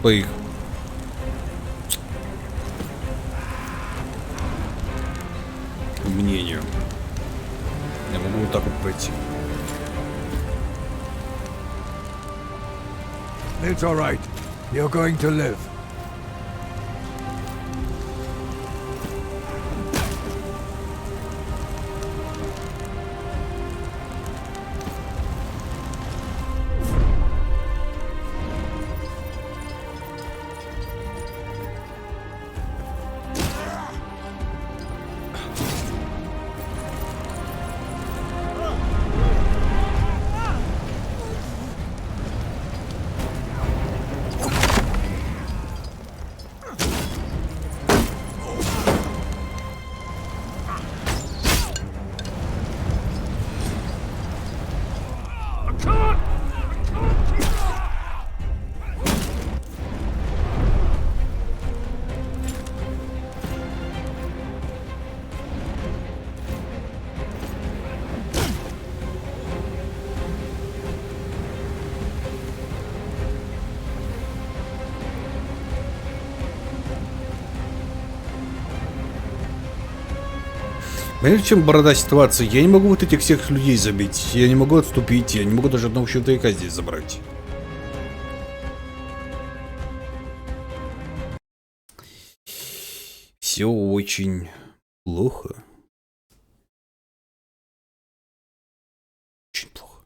по их мнению, я могу вот так вот пройти. It's all right. You're going to live. Понимаете, в чем борода ситуации? Я не могу вот этих всех людей забить. Я не могу отступить. Я не могу даже одного щелтаяка здесь забрать. Все очень плохо. Очень плохо.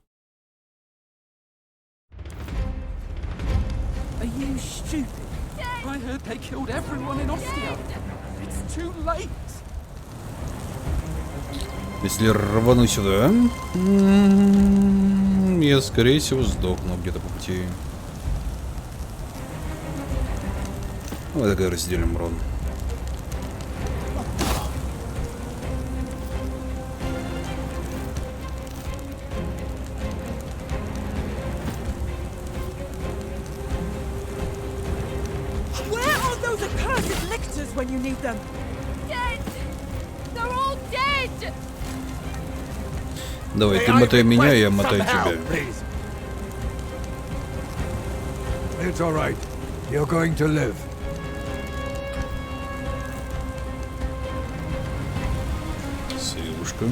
Are you stupid? I heard they killed everyone in Ostia. It's too late. Если рвану сюда, я, скорее всего, сдохну где-то по пути. Давай тогда разделим урон. Where are those accursed lictors when you need them? Dead! They're all dead! Давай, ты мотай меня, я мотаю тебя. It's all right. You're going to live. Силушка.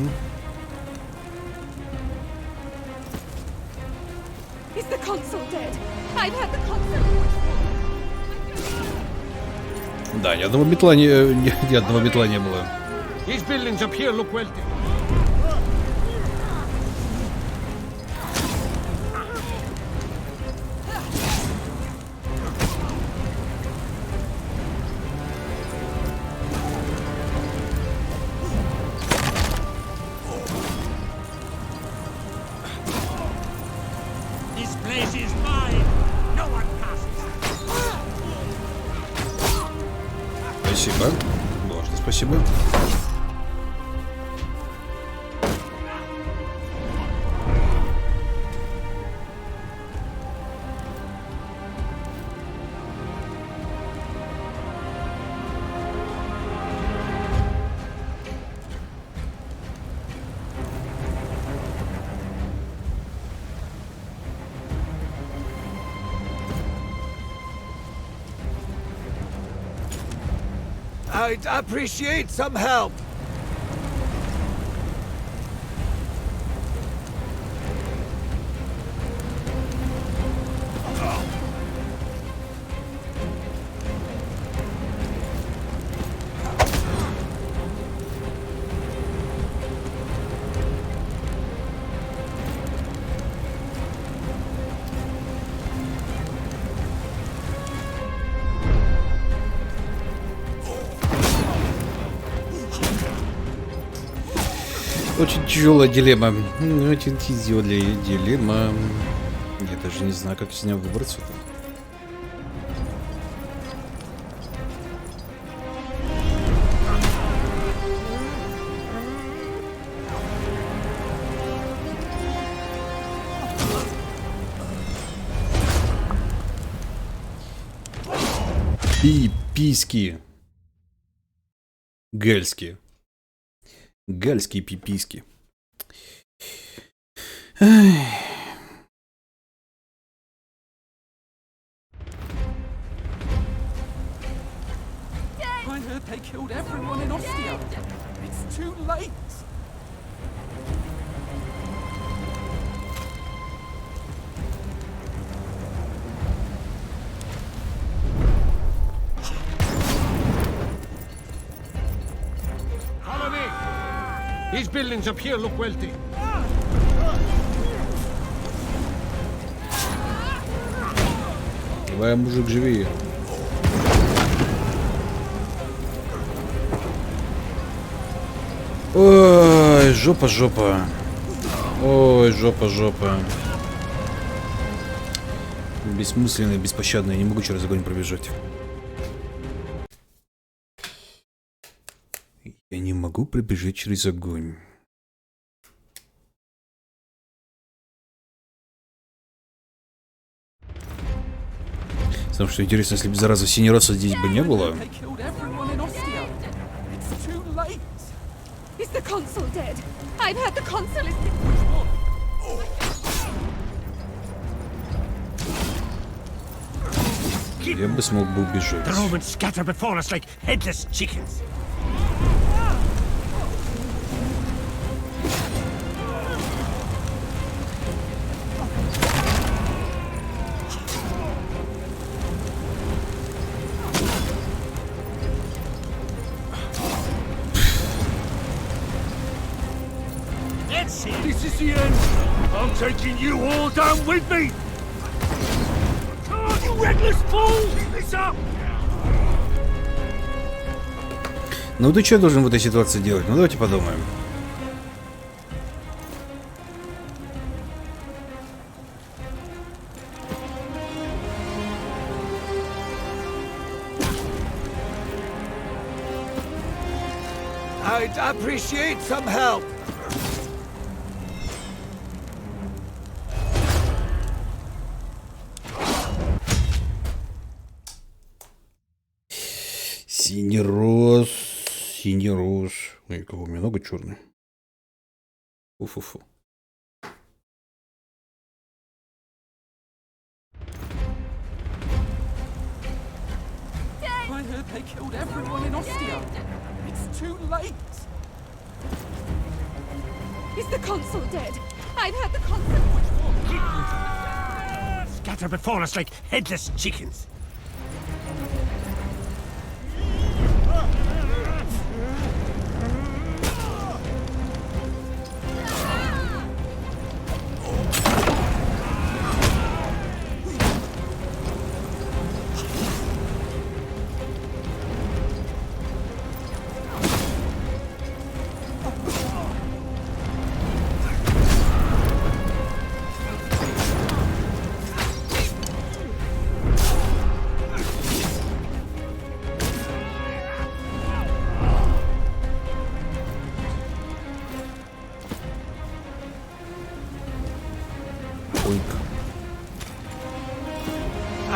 Is the consul dead? I've had the consul. Да, ни одного метла ни одного метла не было. These buildings up here look wealthy. This place is mine. No one passes. Спасибо. Ложно, спасибо. I'd appreciate some help. Очень тяжелая дилемма. Очень тяжелая дилемма. Я даже не знаю, как из нее выбраться. Пиписки. Гальские. Гальские пиписки. killed everyone in Ostia. It's too late. Follow me. These buildings up here look wealthy. Давай, мужик, живи. Ой, жопа, жопа. Ой, жопа, жопа. Бессмысленный, беспощадный. Я не могу через огонь пробежать. Я не могу пробежать через огонь. Потому что интересно, если бы зараза синий раз здесь бы не было. Is the consul dead? I've heard the consul is... Я бы смог бы убежать. The Romans scatter before us like headless chickens. This is the end. I'm taking you all down with me. Oh, you reckless fool! Keep this up. Ну ты что должен в этой ситуации делать? Ну давайте подумаем. I'd appreciate some help. Синий роз, синий роз. Ой, кого у меня много черный. Фу-фу-фу. I heard they killed everyone in Ostia. It's too late. Is the consul dead? I've heard the consul... Scatter before us like headless chickens.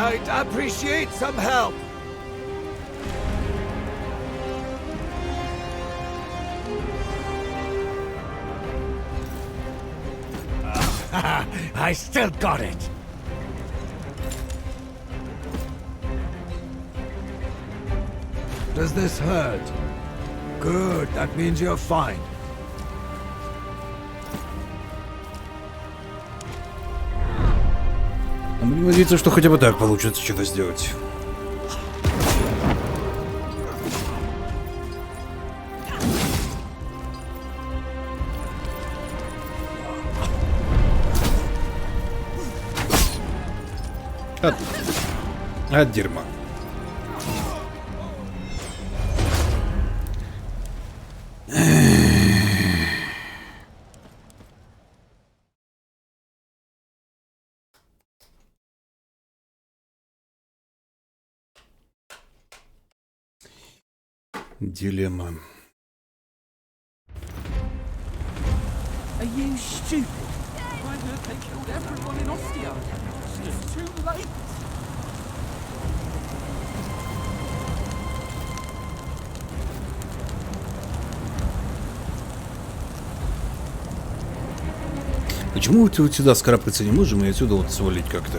I'd appreciate some help. I still got it. Does this hurt? Good, that means you're fine. Будем надеяться, что хотя бы так получится что-то сделать. От дерьма. Дилемма. Are you stupid? I heard they killed everyone in Ostia. It's too late. Почему вот сюда скарабкаться не можем и отсюда вот свалить как-то?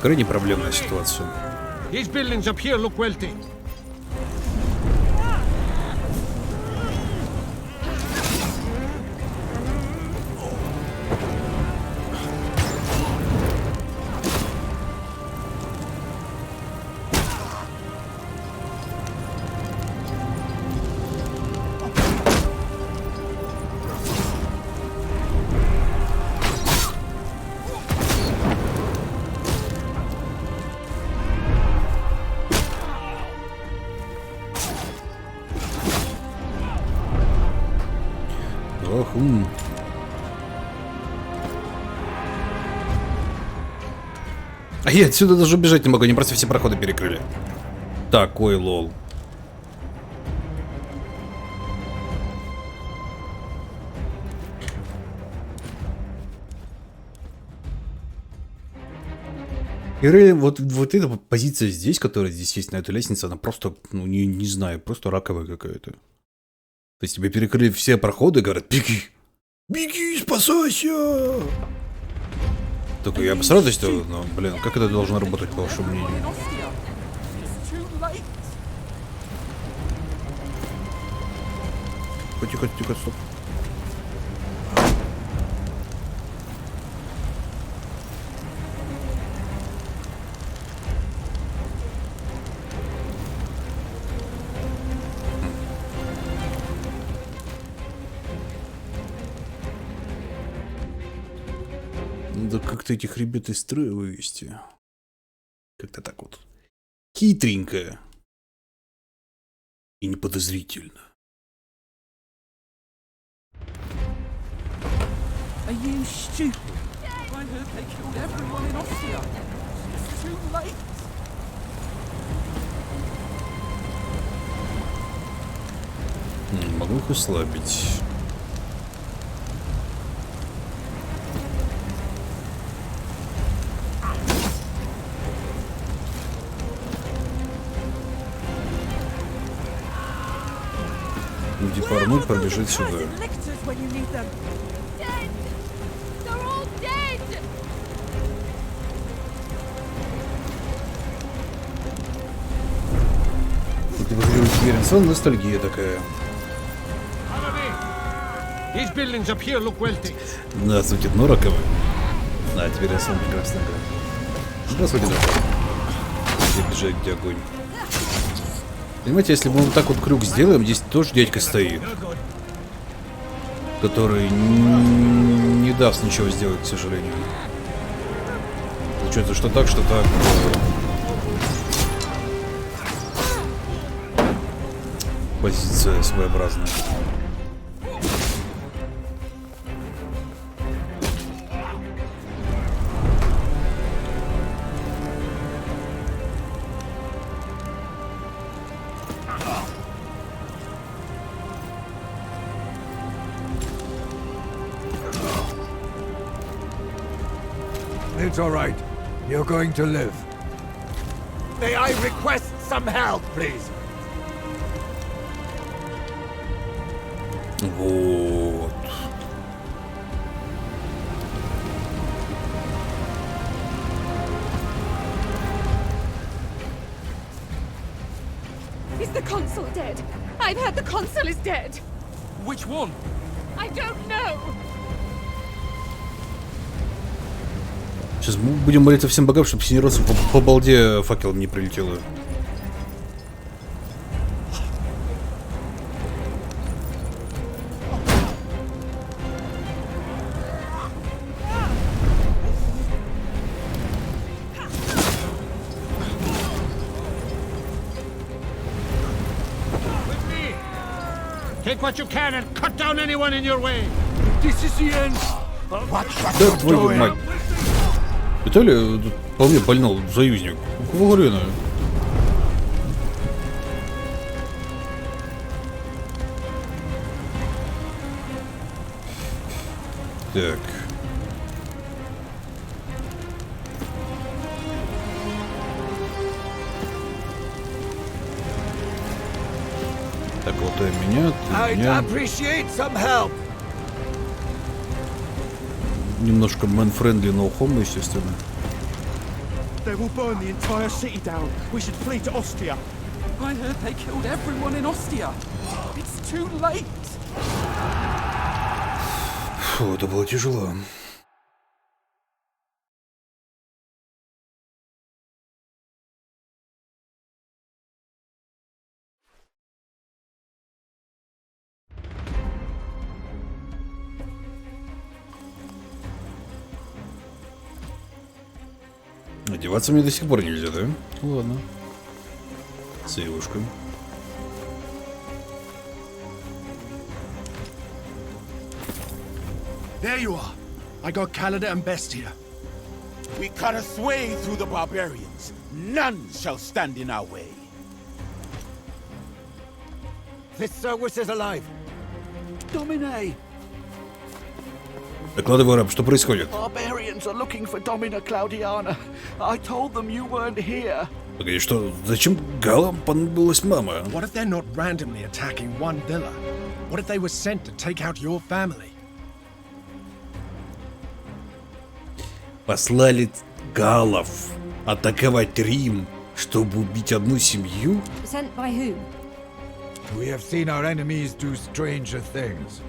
крайне проблемная ситуация. These buildings up here look wealthy. А я отсюда даже убежать не могу, они просто все проходы перекрыли. Такой лол. И вот эта позиция здесь, которая здесь есть на этой лестнице, она просто, ну не знаю, просто раковая какая-то. То есть тебе перекрыли все проходы и говорят: беги! Беги, спасайся! Только я бы с радостью, но, блин, как это должно работать, по вашему мнению? Тихо, тихо, стоп. Надо как-то этих ребят из строя вывести. Как-то так вот. Хитренько. И неподозрительно. Are you stupid? I heard they killed everyone in Ostia. It's too late. Могу их ослабить. Депарнуть пробежит сюда. Ты уверен, сон ностальгия такая. Здравствуйте, дно роковое. Да, теперь я сон прекрасно играю. Здравствуйте, да. Где бежать, где огонь. Понимаете, если мы вот так вот круг сделаем, здесь тоже дядька стоит, который не даст ничего сделать, к сожалению. Получается, что так, что так. Позиция своеобразная. It's all right. You're going to live. May I request some help, please? Вот. Is the consul dead? I've heard the consul is dead. Which one? I don't know. Сейчас мы будем молиться всем богам, чтобы синеросу по балде факелом не прилетело. Take what you can and cut down anyone in your way. This is the end. Да твою мать. Виталий тут вполне больной заюзник. Какого хрена? Так. Так, вот и меня, ты меня. Немножко man-friendly, но home, естественно. They will burn the entire city down. We should flee to Ostia. I heard they killed everyone in Ostia. It's too late. Фу, это было тяжело. Одеваться мне до сих пор нельзя, да? Ладно. Сейвушка. There you are. I got Calada and Best here. We cut a way through the barbarians. None shall stand in our way. This service is alive. Domine! Докладывай, раб, что происходит? Barbarians are looking for Domina Claudiana. I told them you weren't here. Погоди, что? Зачем галам понадобилась мама? What if they're not randomly attacking one villa? What if they were sent to take out your family? Послали галов атаковать Рим, чтобы убить одну семью? Sent by who? We have seen our enemies do stranger things.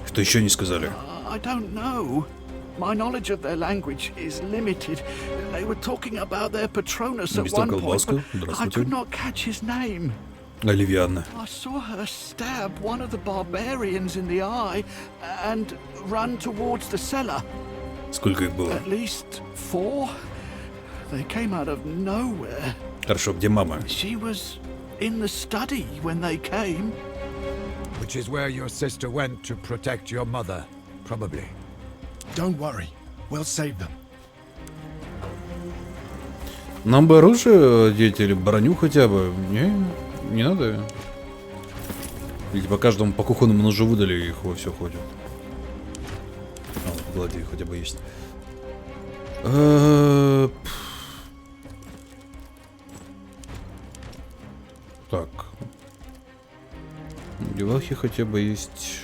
Что еще не сказали? I don't know. My knowledge of their language is limited. They were talking about their Patronus at one point, but I could not catch his name. Оливиана. I saw her stab one of the barbarians in the eye and run towards the cellar. Сколько их было? At least 4. They came out of nowhere. Хорошо, где мама? She was in the study when they came. Which is where your sister went to protect your mother, probably. Don't worry. We'll save them. Нам бы оружие одеть или броню хотя бы. Не надо. Или по каждому по кухонному ножу выдали, и их во все ходят. А, глади хотя бы есть. Так. Девахи хотя бы есть.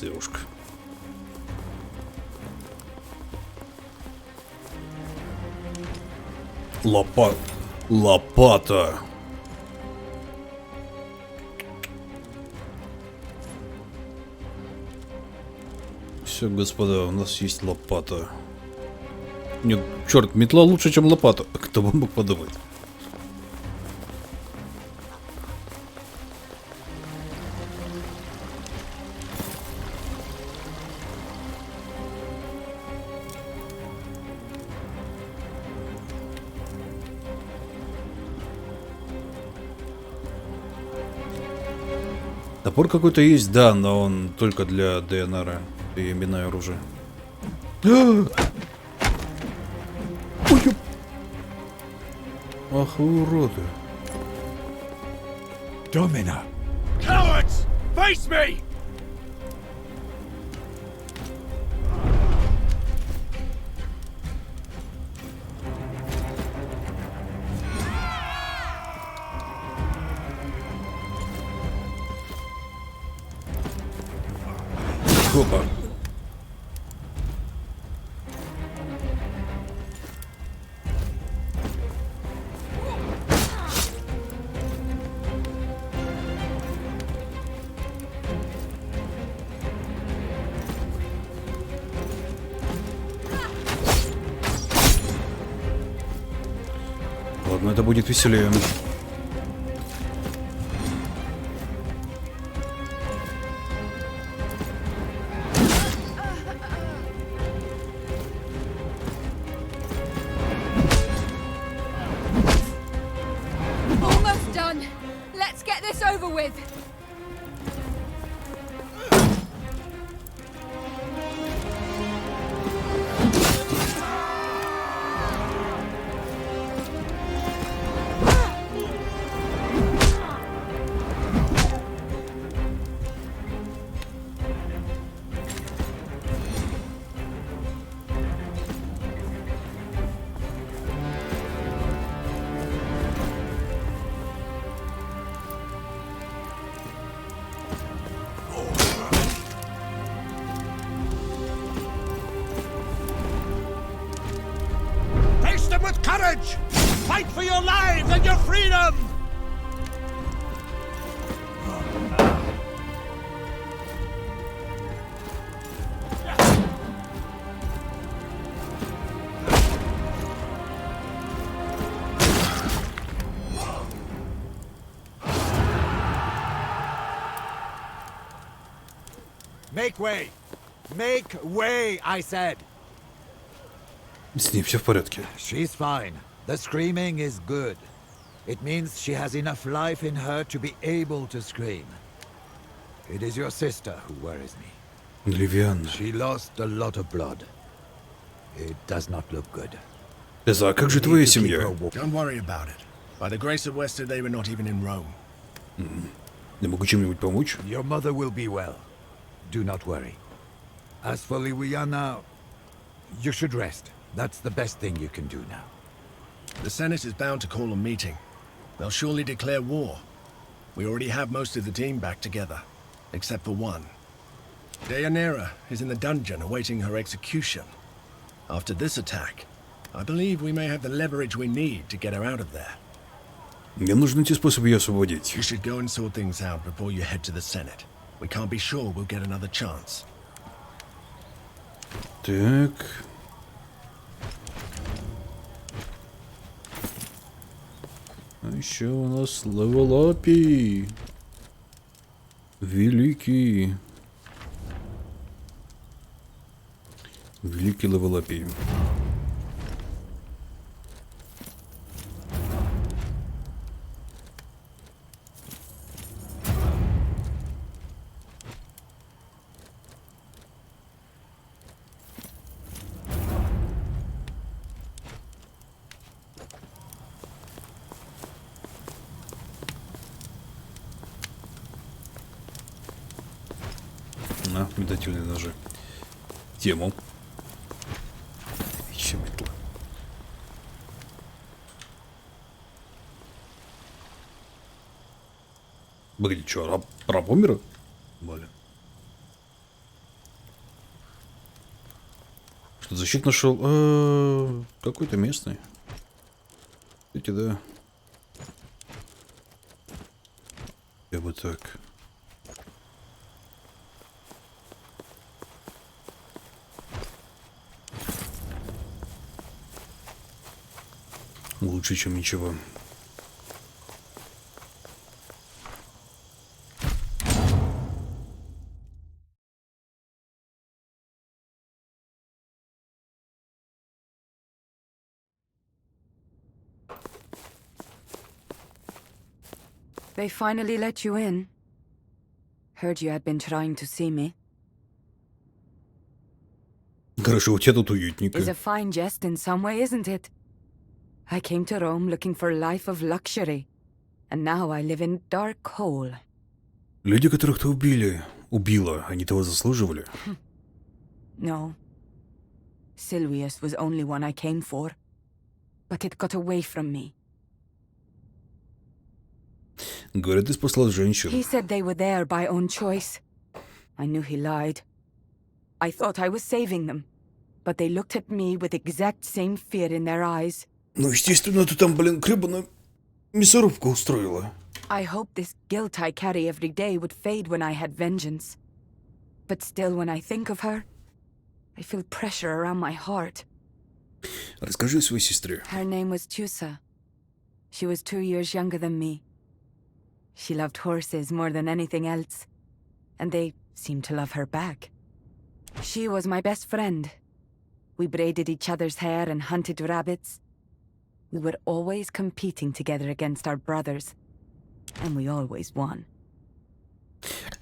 Девушка. Лопата. Все, господа, у нас есть лопата. Нет, черт, метла лучше, чем лопата. Кто бы мог подумать? Топор какой-то есть, да, но он только для ДНР и именное оружие. Ах, вы уроды. Domina. Cowards! Face me! Опа. Ладно, это будет веселее. fight for your lives and your freedom! Make way! Make way, I said! С ней все в порядке. She's fine. The screaming is good. It means she has enough life in her to be able to scream. It is your sister who worries me. Ливианна. She lost a lot of blood. It does not look good. А как же твоя семья? Don't worry about it. By the grace of Wester, they were not even in Rome. Я могу чем-нибудь помочь? Your mother will be well. Do not worry. As for Liwiana, you should rest. That's the best thing you can do now. The Senate is bound to call a meeting. They'll surely declare war. We already have most of the team back together, except for one. Deianira is in the dungeon awaiting her execution. After this attack, I believe we may have the leverage we need to get her out of there. Мне нужно найти способ ее освободить. You should go and sort things out before you head to the Senate. We can't be sure we'll get another chance. Так. А еще у нас левелапи. Великий. Великий левелапи. Метательные ножи. Тему. Еще метла. Блин, что, раб умер? Блин. Что, защит нашел? Какой-то местный. Эти, да. Я бы так. Лучше, чем ничего. They finally let you in. Heard you had been trying to see me. Хорошо, у тебя тут уютненько. It's a fine jest in some way, isn't it? I came to Rome looking for a life of luxury, and now I live in dark hole. Люди, которых ты убила, они того заслуживали? No. Silvius was only one I came for, but it got away from me. Говорят, ты спасла женщин. He said they were there by own choice. I knew he lied. I thought I was saving them, but they looked at me with exact same fear in their eyes. Ну, естественно, ты там, блин, гребаную мясорубку устроила. I hoped this guilt I carry every day would fade when I had vengeance. But still, when I think of her, I feel pressure around my heart. Расскажи о своей сестре. Her name was Tusa. She was 2 years younger than me. She loved horses more than anything else, and they seemed to love her back. She was my best friend. We braided each other's hair and hunted rabbits. We were always competing together against our brothers, and we always won.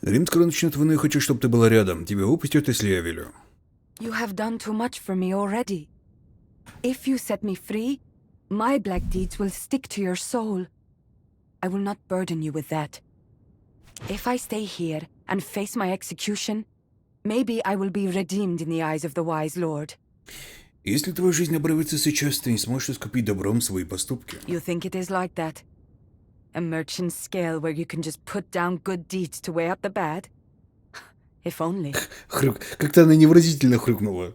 Рим скоро начнет войну, и хочу, чтобы ты была рядом. Тебя выпустят, если я велю. You have done too much for me already. If you set me free, my black deeds will stick to your soul. I will not burden you with that. If I stay here and face my execution, maybe I will be redeemed in the eyes of the wise lord. Если твоя жизнь обрывается сейчас, ты не сможешь искупить добром свои поступки. You think it is like that? A merchant's scale where you can just put down good deeds to weigh up the bad? If only. Как-то она невыразительно хрюкнула.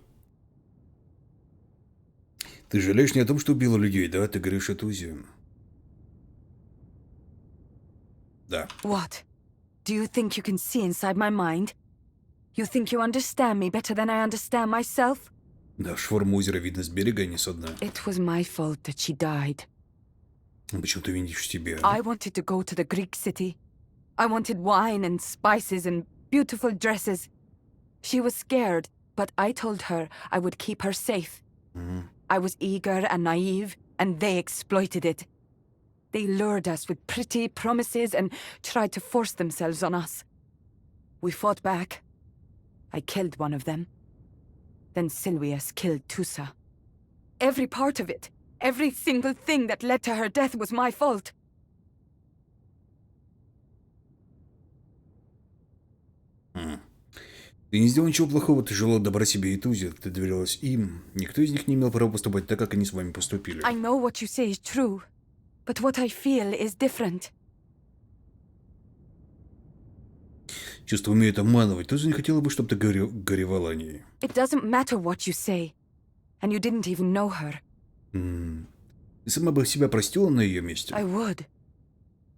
Ты жалеешь не о том, что убила людей, да? Ты говоришь о Тузе. Да. What? Do you think you can see inside my mind? You think you understand me better than I understand myself? Да, шформу озера видно с берега, а не со дна. It was my fault that she died. Почему ты винишь себя? I wanted to go to the Greek city. I wanted wine and spices and beautiful dresses. She was scared, but I told her I would keep her safe. I was eager and naive, and they exploited it. They lured us with pretty promises and tried to force themselves on us. We fought back. I killed one of them. Then Silvius killed Tusa. Every part of it, every single thing that led to her death was my fault. Ты не сделал ничего плохого, ты желал добра себе и Тузе, ты доверялась им. Никто из них не имел права поступать так, как они с вами поступили. I know what you say is true, but what I feel is different. Чувства умеют обманывать. Туза не хотела бы, чтобы ты горевала о ней. It doesn't matter what you say, and you didn't even know her. Ты сама бы себя простила на ее месте? I would.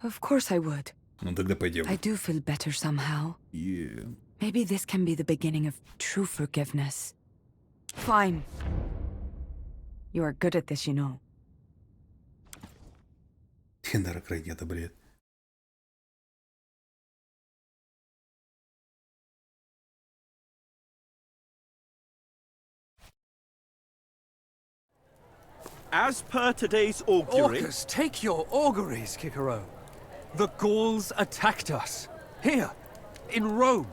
Of course I would. Ну тогда пойдем. I do feel better somehow. Yeah. Maybe this can be the beginning of true forgiveness. Fine. You are good at this, you know. Хенара крайне одобряет. As per today's augury... Orcus, take your auguries, Cicero. The Gauls attacked us. Here, in Rome.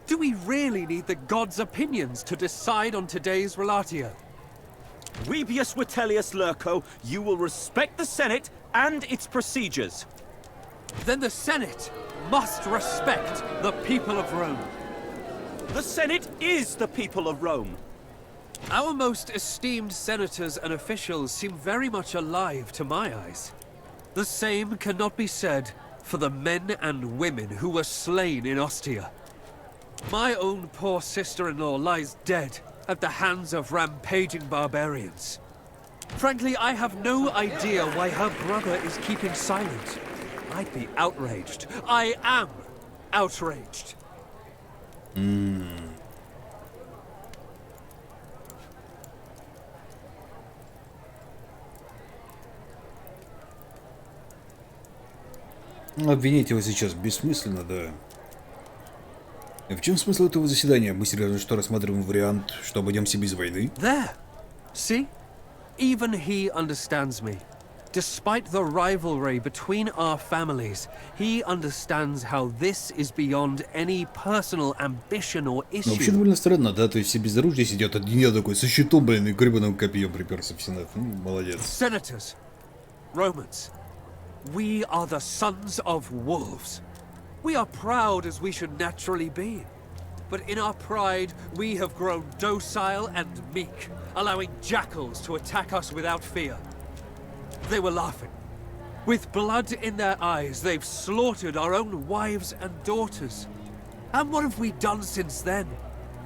Do we really need the gods' opinions to decide on today's relatio? Webius Vitellius Lurco, you will respect the Senate and its procedures. Then the Senate must respect the people of Rome. The Senate is the people of Rome. Our most esteemed senators and officials seem very much alive to my eyes. The same cannot be said for the men and women who were slain in Ostia. My own poor sister-in-law lies dead at the hands of rampaging barbarians. Frankly, I have no idea why her brother is keeping silent. I'd be outraged. I am outraged. Обвинить его сейчас бессмысленно, да. В чем смысл этого заседания? Мы серьезно что рассматриваем вариант, что обойдемся без войны? There. See? Even he understands me. Despite the rivalry between our families, he understands how this is beyond any personal ambition or issue. Вообще довольно странно, да? То есть все без оружия сидят, один я такой со щитом, блин, и гребаным копьем приперся в Сенат. Молодец. Senators, Romans, we are the sons of wolves. We are proud as we should naturally be. But in our pride, we have grown docile and meek, allowing jackals to attack us without fear. They were laughing. With blood in their eyes, they've slaughtered our own wives and daughters. And what have we done since then?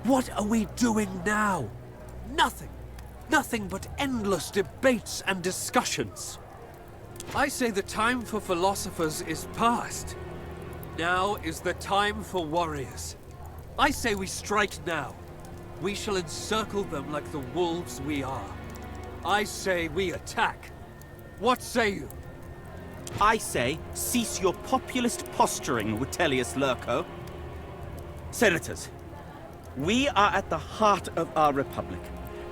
What are we doing now? Nothing. Nothing but endless debates and discussions. I say the time for philosophers is past. Now is the time for warriors. I say we strike now. We shall encircle them like the wolves we are. I say we attack. What say you? I say, cease your populist posturing, Vitellius Lurco. Senators, we are at the heart of our republic,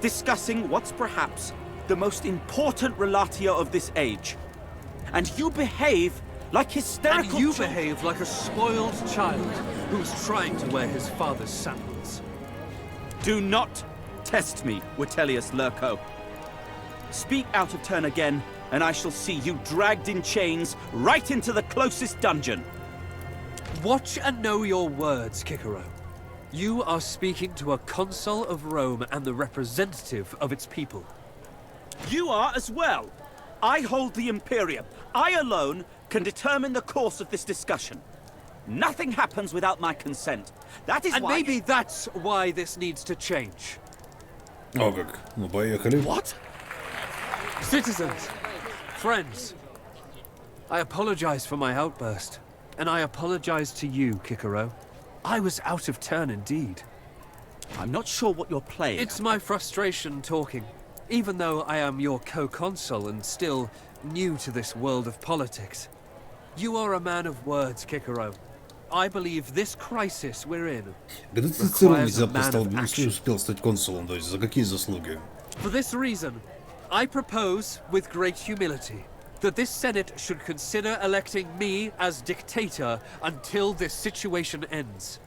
discussing what's perhaps the most important relatio of this age. And you behave like hysterical And you behave like a spoiled child who's trying to wear his father's sandals. Do not test me, Vitellius Lurco. Speak out of turn again, and I shall see you dragged in chains right into the closest dungeon. Watch and know your words, Cicero. You are speaking to a consul of Rome and the representative of its people. You are as well. I hold the Imperium. I alone can determine the course of this discussion. Nothing happens without my consent. That is and why... maybe that's why this needs to change. О как, ну поехали. What? Citizens, friends, I apologize for my outburst, and I apologize to you, Kikero. I was out of turn indeed. I'm not sure what you're playing. It's my frustration talking. Even though I am your co-consul and still new to this world of politics. You are a man of words, Kikero. I believe this crisis we're in requires a man of action. For this reason, I propose, with great humility, that this Senate should consider electing me as dictator until this situation ends.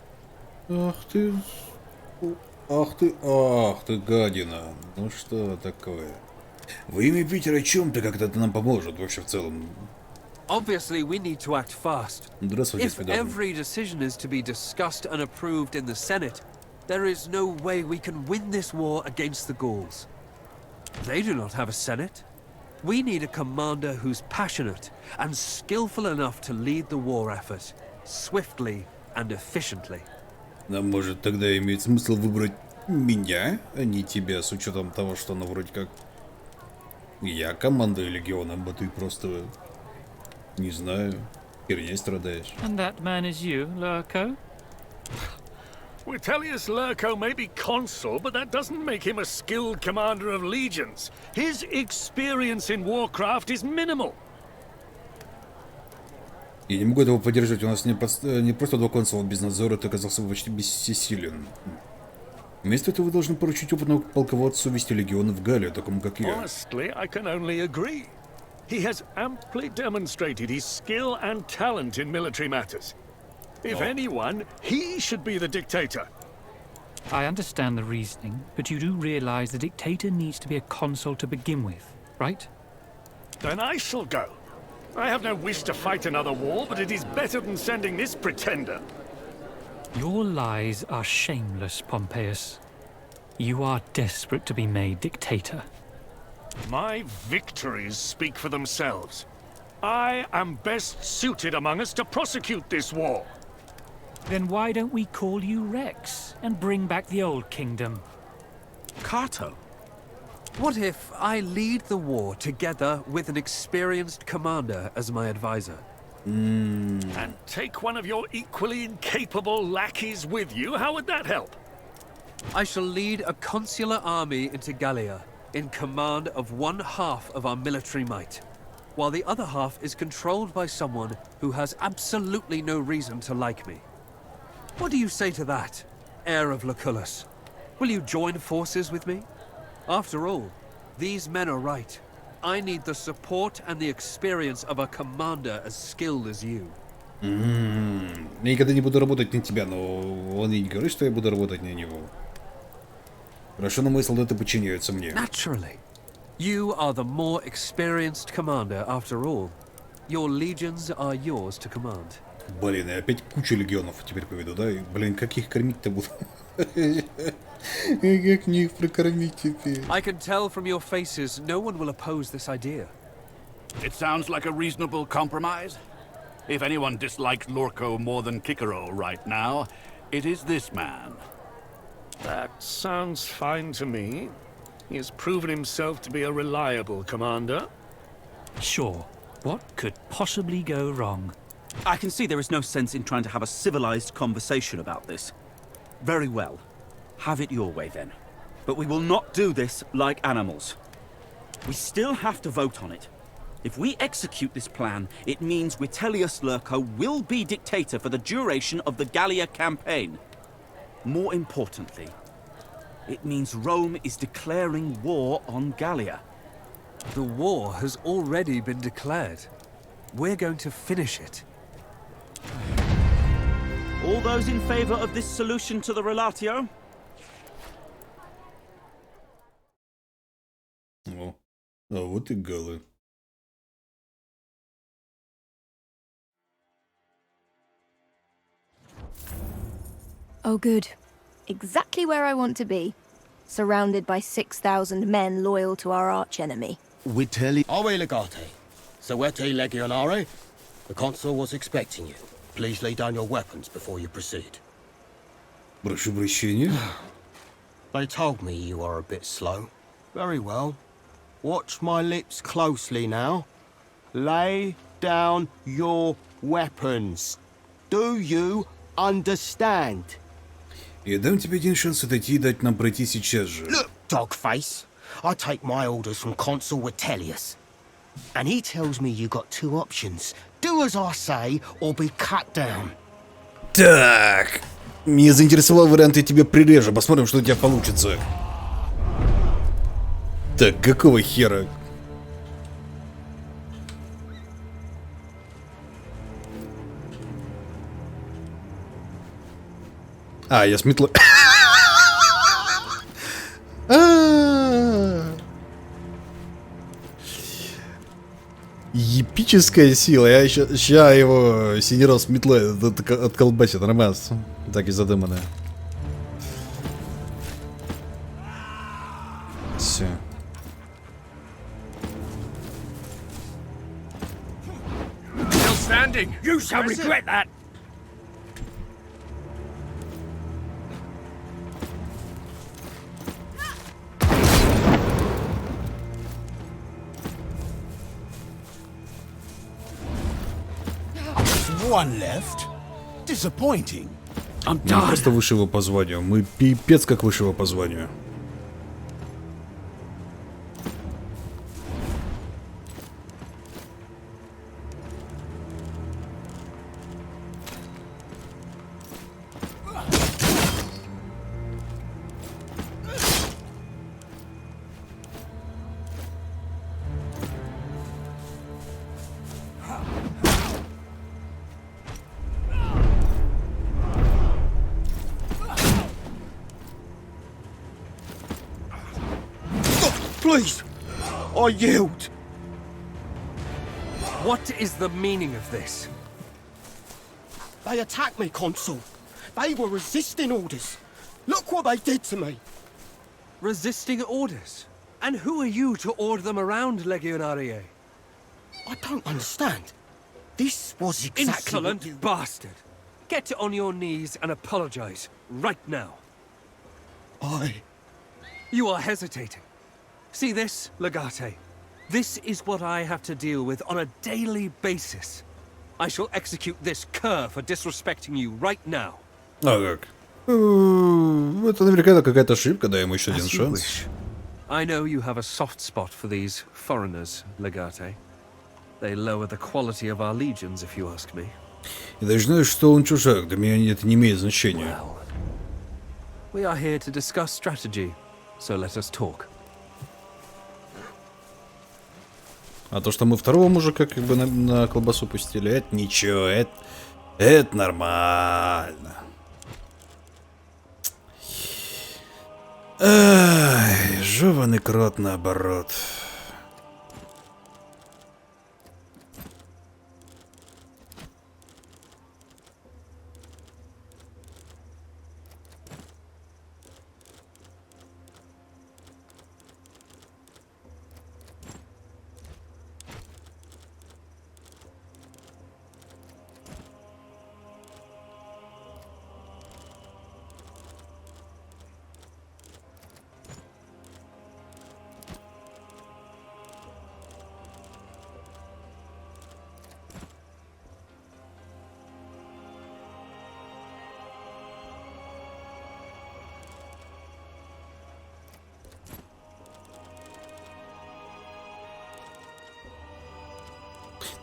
Ах ты, гадина. Ну что такое? Во имя Питера, о чем ты, как это нам поможет вообще в целом? Obviously, we need to act fast. If every decision is to be discussed and approved in the Senate, there is no way we can win this war against the Gauls. They do not have a Senate. We need a commander who's passionate and skillful enough to lead the war effort, swiftly and efficiently. Нам, может, тогда имеет смысл выбрать меня, а не тебя, с учетом того, что она вроде как... Я командую легионом, а ты просто... Не знаю, херней страдаешь. And that man is you, Lurko? Vitellius Lurko may be consul, but that doesn't make him a skilled commander of legions. His experience in warcraft is minimal. Я не могу этого поддержать, у нас не просто два консула без надзора, ты оказался почти бессилен. Вместо этого вы должны поручить опытному полководцу вести легионы в Галлию, такому как я. Honestly, I can only agree. He has amply demonstrated his skill and talent in military matters. If anyone, he should be the dictator. I understand the reasoning, but you do realize the dictator needs to be a consul to begin with, right? Then I shall go. I have no wish to fight another war, but it is better than sending this pretender. Your lies are shameless, Pompeius. You are desperate to be made dictator. My victories speak for themselves. I am best suited among us to prosecute this war. Then why don't we call you Rex and bring back the old kingdom? Cato, what if I lead the war together with an experienced commander as my advisor? And take one of your equally incapable lackeys with you? How would that help? I shall lead a consular army into Gallia, in command of one half of our military might, while the other half is controlled by someone who has absolutely no reason to like me. What do you say to that, heir of Lucullus? Will you join forces with me? After all, these men are right. I need the support and the experience of a commander as skilled as you. Я никогда не буду работать на тебя, но он и не говорит, что я буду работать на него. Хорошо, но мои солдаты подчиняются мне. Naturally. You are the more experienced commander after all. Your legions are yours to command. Блин, я опять кучу легионов теперь поведу, да? Блин, как их кормить-то буду? Как мне их прокормить теперь? I can tell from your faces no one will oppose this idea. It sounds like a reasonable compromise. If anyone dislikes Lurko more than Kikero right now, it is this man. That sounds fine to me. He has proven himself to be a reliable commander. Sure. What could possibly go wrong? I can see there is no sense in trying to have a civilized conversation about this. Very well. Have it your way then. But we will not do this like animals. We still have to vote on it. If we execute this plan, it means Vitellius Lurko will be dictator for the duration of the Gallia campaign. More importantly, it means Rome is declaring war on Gallia. The war has already been declared. We're going to finish it. All those in favor of this solution to the relatio? О, а вот и галы. Oh, good. Exactly where I want to be. Surrounded by 6,000 men loyal to our archenemy. Vitelli... Ave legate. Sowete legionare. The consul was expecting you. Please lay down your weapons before you proceed. Прошу прощения. They told me you are a bit slow. Very well. Watch my lips closely now. Lay down your weapons. Do you understand? Я дам тебе один шанс отойти и дать нам пройти сейчас же. Look, dogface. I take my orders from Consul Vitellius. And he tells me you got two options. Do as I say, or be cut down. Так. Меня заинтересовал вариант, я тебе прирежу. Посмотрим, что у тебя получится. Так, какого хера? А, я с метлой. Епическая сила. Я ща его синерос с метлой отколбасит. Нормально. Так и задумано. Все. Still standing. You shall regret that. One left. Disappointing. Мы просто выше его по званию. Мы пипец как выше его по званию. Please, I yield. What is the meaning of this? They attacked me, Consul. They were resisting orders. Look what they did to me. Resisting orders? And who are you to order them around, Legionarie? I don't understand. This was exactly Insolent bastard! Get on your knees and apologize, right now. You are hesitating. See this, Legate? This is what I have to deal with on a daily basis. I shall execute this cur for disrespecting you right now. А как? Это наверняка какая-то ошибка, дай ему еще один шанс. I know you have a soft spot for these foreigners, Legate. They lower the quality of our legions, if you ask me. Я даже знаю, что он чужак, для меня это не имеет значения. We are here to discuss strategy, so let us talk. А то, что мы второго мужика как бы на колбасу пустили, это ничего, это нормально. Ай, жеванный крот наоборот.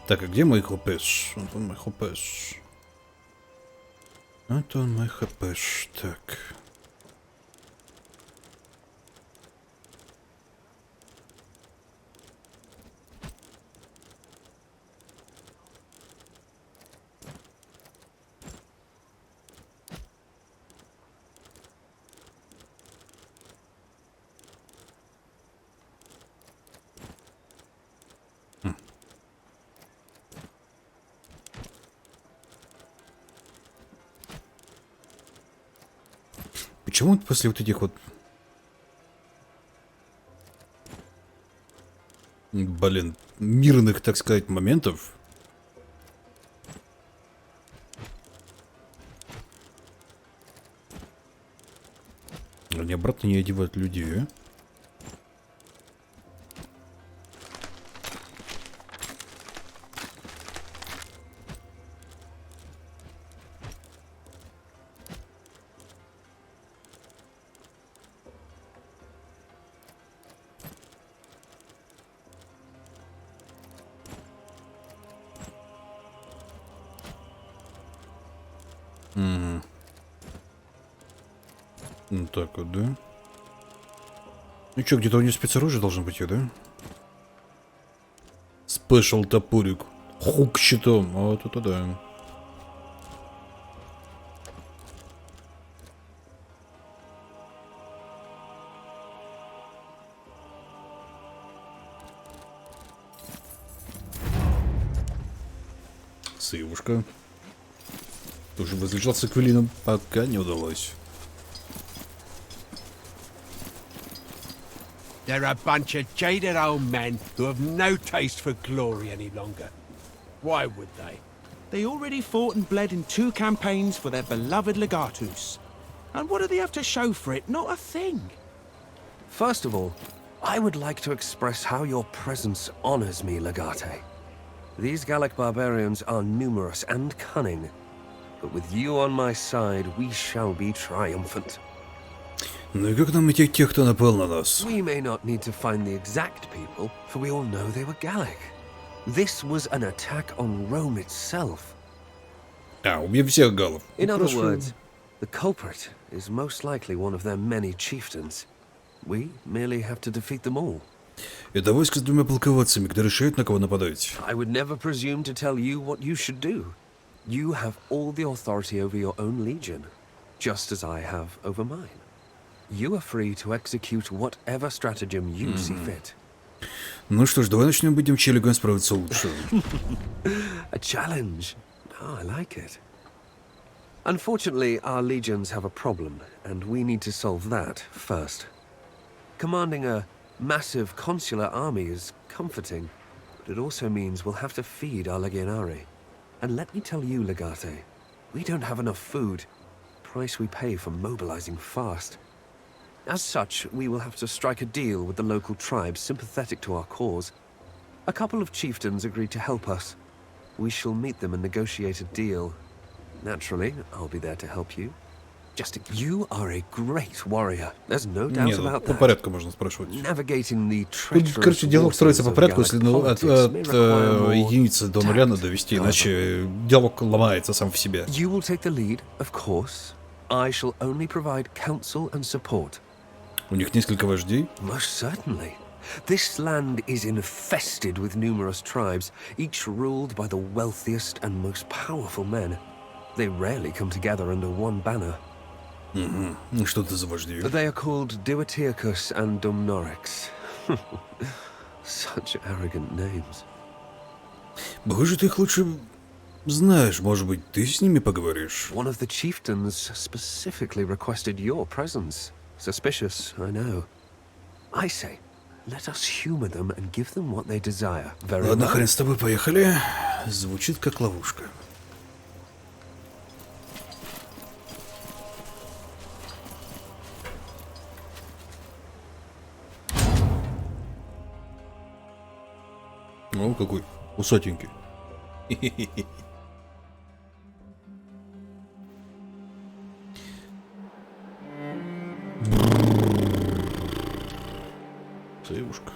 Так, а где мой хпш? Вот он мой хпш. Вот он мой хпш. Так. Почему после вот этих вот, блин, мирных, так сказать, моментов они обратно не одевают людей, а? Угу. Ну так вот, да? Ну чё, где-то у нее спецоружие должно быть, да? Спешл топорик. Хук щитом. А вот это да. Сейвушка. Тоже возлежался к Велинам, пока не удалось. They're a bunch of jaded old men who have no taste for glory any longer. Why would they? They already fought and bled in 2 campaigns for their beloved legatus. And what do they have to show for it? Not a thing. First of all, I would like to express how your presence honors me, Legate. These Gallic barbarians are numerous and cunning, but with you on my side, we shall be triumphant. Ну и как нам идти тех, кто напал на нас? We may not need to find the exact people, for we all know they were Gallic. This was an attack on Rome itself. Убей всех галлов. In other words, the culprit is most likely one of their many chieftains. We merely have to defeat them all. Это войско с 2 полководцами, когда решают, на кого нападать. I would never presume to tell you what you should do. You have all the authority over your own legion, just as I have over mine. You are free to execute whatever stratagem you see fit. Ну что ж, давай начнем, будем челиком справиться лучше. A challenge. Oh, I like it. Unfortunately, our legions have a problem, and we need to solve that first. Commanding a massive consular army is comforting, but it also means we'll have to feed our legionari. And let me tell you, Legate, we don't have enough food. Price we pay for mobilizing fast. As such, we will have to strike a deal with the local tribes sympathetic to our cause. A couple of chieftains agreed to help us. We shall meet them and negotiate a deal. Naturally, I'll be there to help you. Just you are a great warrior. There's no doubt about that. По порядку можно спрашивать. Navigating the treacherous Короче, диалог строится по порядку, если от politics единицы до нуля надо довести, иначе диалог ломается сам в себе. You will take the lead, of course. I shall only provide counsel and support. У них несколько вождей? Most certainly. This land is infested with numerous tribes, each ruled by the wealthiest and most powerful men. They rarely come together under one banner. Что это за вожди? They are called Diwatircus and Dumnorix. Such arrogant names. Похоже, ты их лучше знаешь. Может быть, ты с ними поговоришь? One of the chieftains specifically requested your presence. Suspicious, I know. I say, let us humor them and give them what they desire. Very Ладно, well. хрен с тобой, поехали. Звучит как ловушка. О, какой усатенький. Девушка.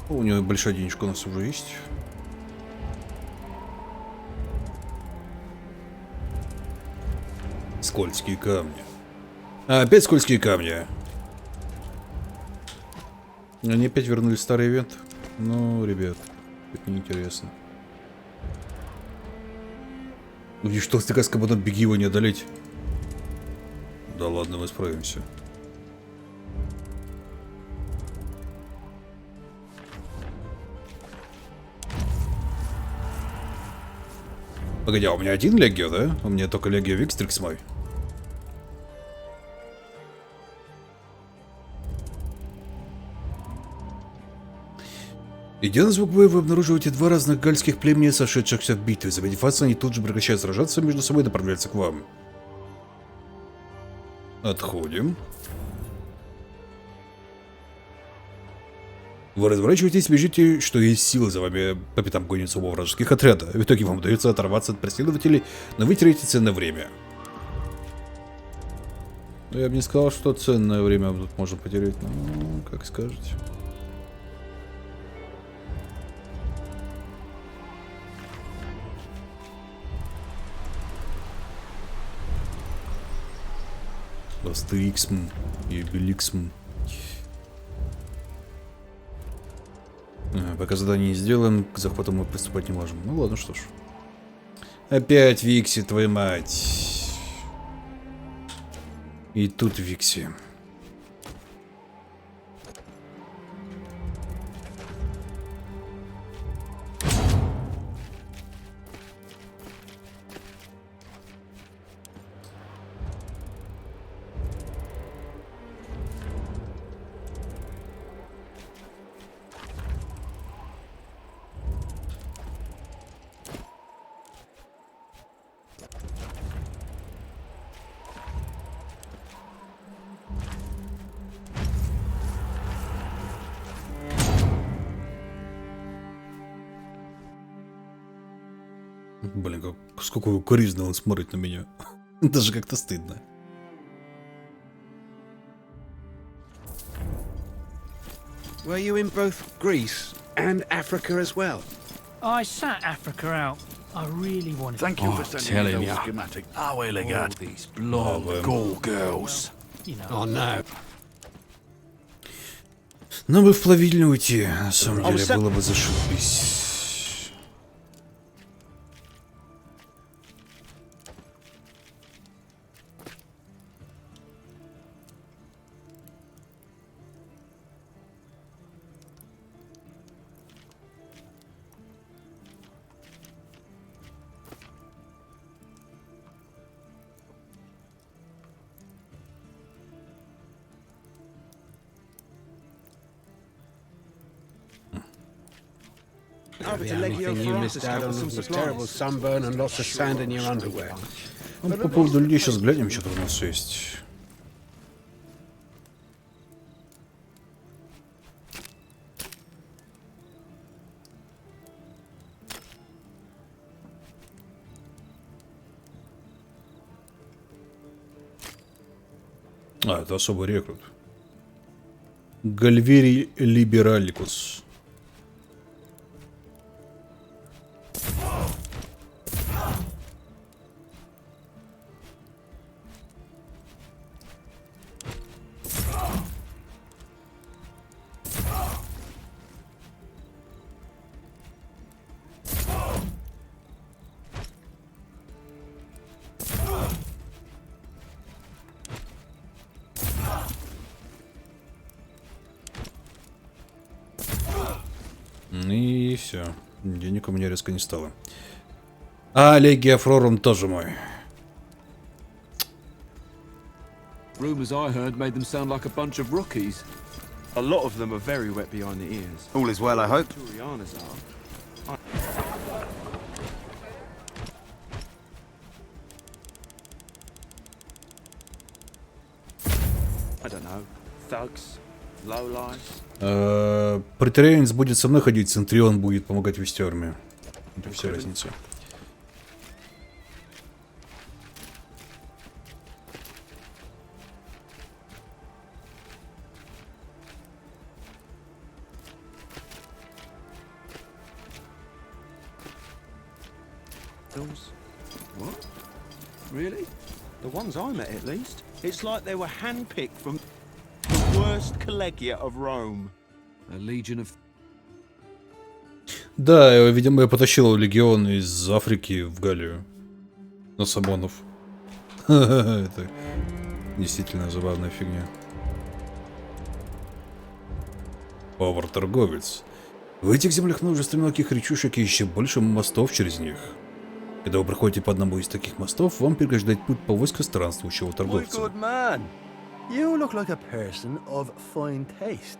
У нее большая денежка у нас уже есть. Скользкие камни. Опять скользкие камни. Они опять вернулись в старый ивент. Ну, ребят, это неинтересно. Видишь, толстяка с кабаном, беги, его не одолеть. Да ладно, мы справимся. Погоди, а у меня один легио, да? У меня только легио Викстрикс мой. Идя на звук боя, вы обнаруживаете 2 разных гальских племени, сошедшихся в битве. Завидев вас, они тут же прекращают сражаться между собой и направляются к вам. Отходим. Вы разворачиваетесь, бежите, что есть силы, за вами по пятам гонятся оба вражеских отряда. В итоге вам удается оторваться от преследователей, но вы теряете ценное время. Я бы не сказал, что ценное время тут можно потерять, ну, как скажете. Астериксм и Беликсм. Пока задание не сделаем, к захвату мы приступать не можем. Ну ладно, что ж. Опять Викси, твою мать. И тут Викси. Блин, сколько укоризно он смотрит на меня. Даже как-то стыдно. Were you in both Greece and Africa as well? I sat Africa out. I really wanted. Thank you for sending me those schematic. All these blonde girls. You know. Oh no. Нам бы в плавильню уйти. На самом деле было бы зашибись. The only thing you missed out on was terrible sunburn and lots of sand in your underwear. Ну, по поводу людей сейчас глянем, что-то у нас есть. А, это особый рекрут. Гальверий Либераликус. И все. Денег у меня резко не стало. А Легия Фрорум тоже мой. Rumors I heard made them sound like a bunch of rookies. A lot of them are very wet behind the ears. All is well, I hope. Turianas are. I don't know. Thugs, lowlives. Претарианец будет со мной ходить, Центрион будет помогать вести армию. Это вся разница. What? Really? The ones I met, at least. It's like they were handpicked from the worst collegia of Rome. A legion of... Да, видимо, я потащил легион из Африки в Галлию. На Сабонов. Это действительно забавная фигня. Повар-торговец. В этих землях множество мелких речушек и еще больше мостов через них. Когда вы проходите по одному из таких мостов, вам преграждает путь по войску странствующего торговца. You look like a person of fine taste.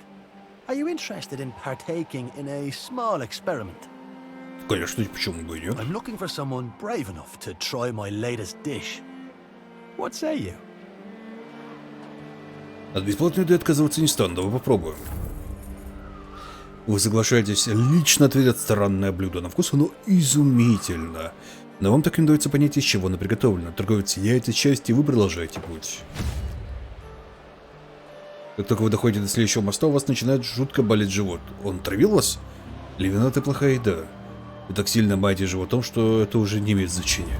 Are you interested in partaking in a small experiment? Конечно, почему бы и нет? I'm looking for someone brave enough to try my latest dish. What say you? От бесплатной еды отказываться не стану, давай попробуем. Вы соглашаетесь лично ответить странное блюдо. На вкус оно изумительно. Но вам так не удается понять, из чего оно приготовлено. Торговец сияет от счастья, и вы продолжаете путь. Как только вы доходите до следующего моста, у вас начинает жутко болеть живот. Он травил вас? Или виновата плохая еда? Вы так сильно маете животом, что это уже не имеет значения.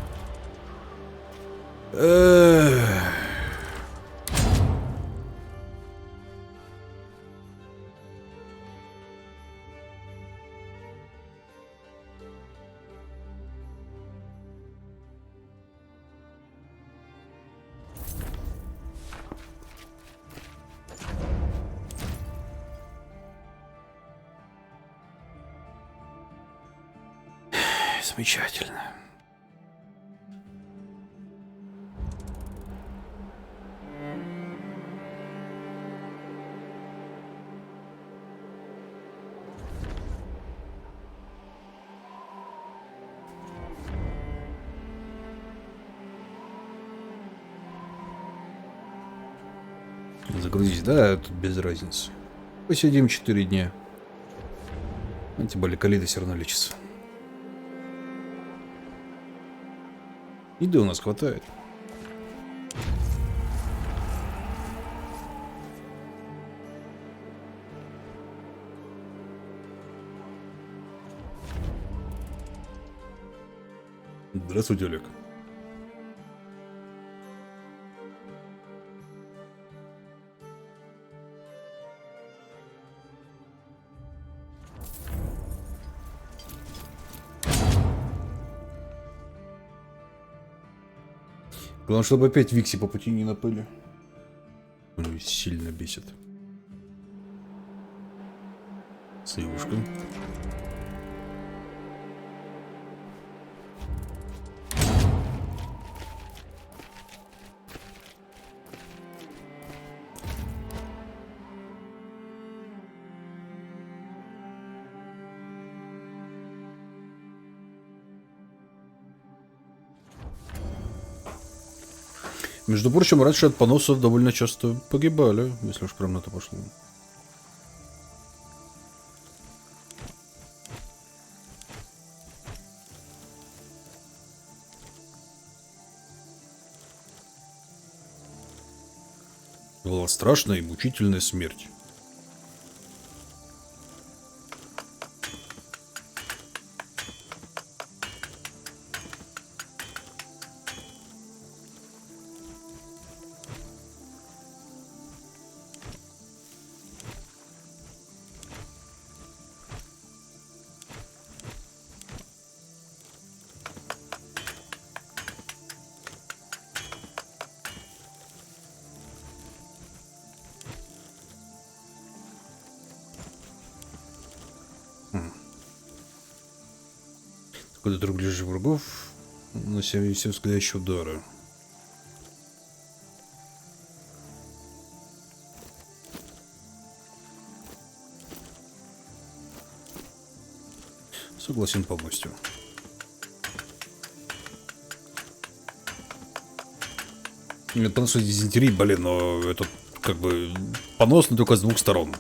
Замечательно. Загрузить, да, тут без разницы. Посидим 4 дня. Тем более калида все равно лечится. Еды у нас хватает. Здравствуйте, Олег. Главное, чтобы опять Викси по пути не напыли. Он сильно бесит. Сливушка. Между прочим, раньше от поносов довольно часто погибали, если уж прям на это пошло. Была страшная и мучительная смерть. Куда друг ближе врагов, на себя все восходящие удары. Согласен полностью. Это понос дизентерии, блин, но это как бы понос, но только с 2 сторон.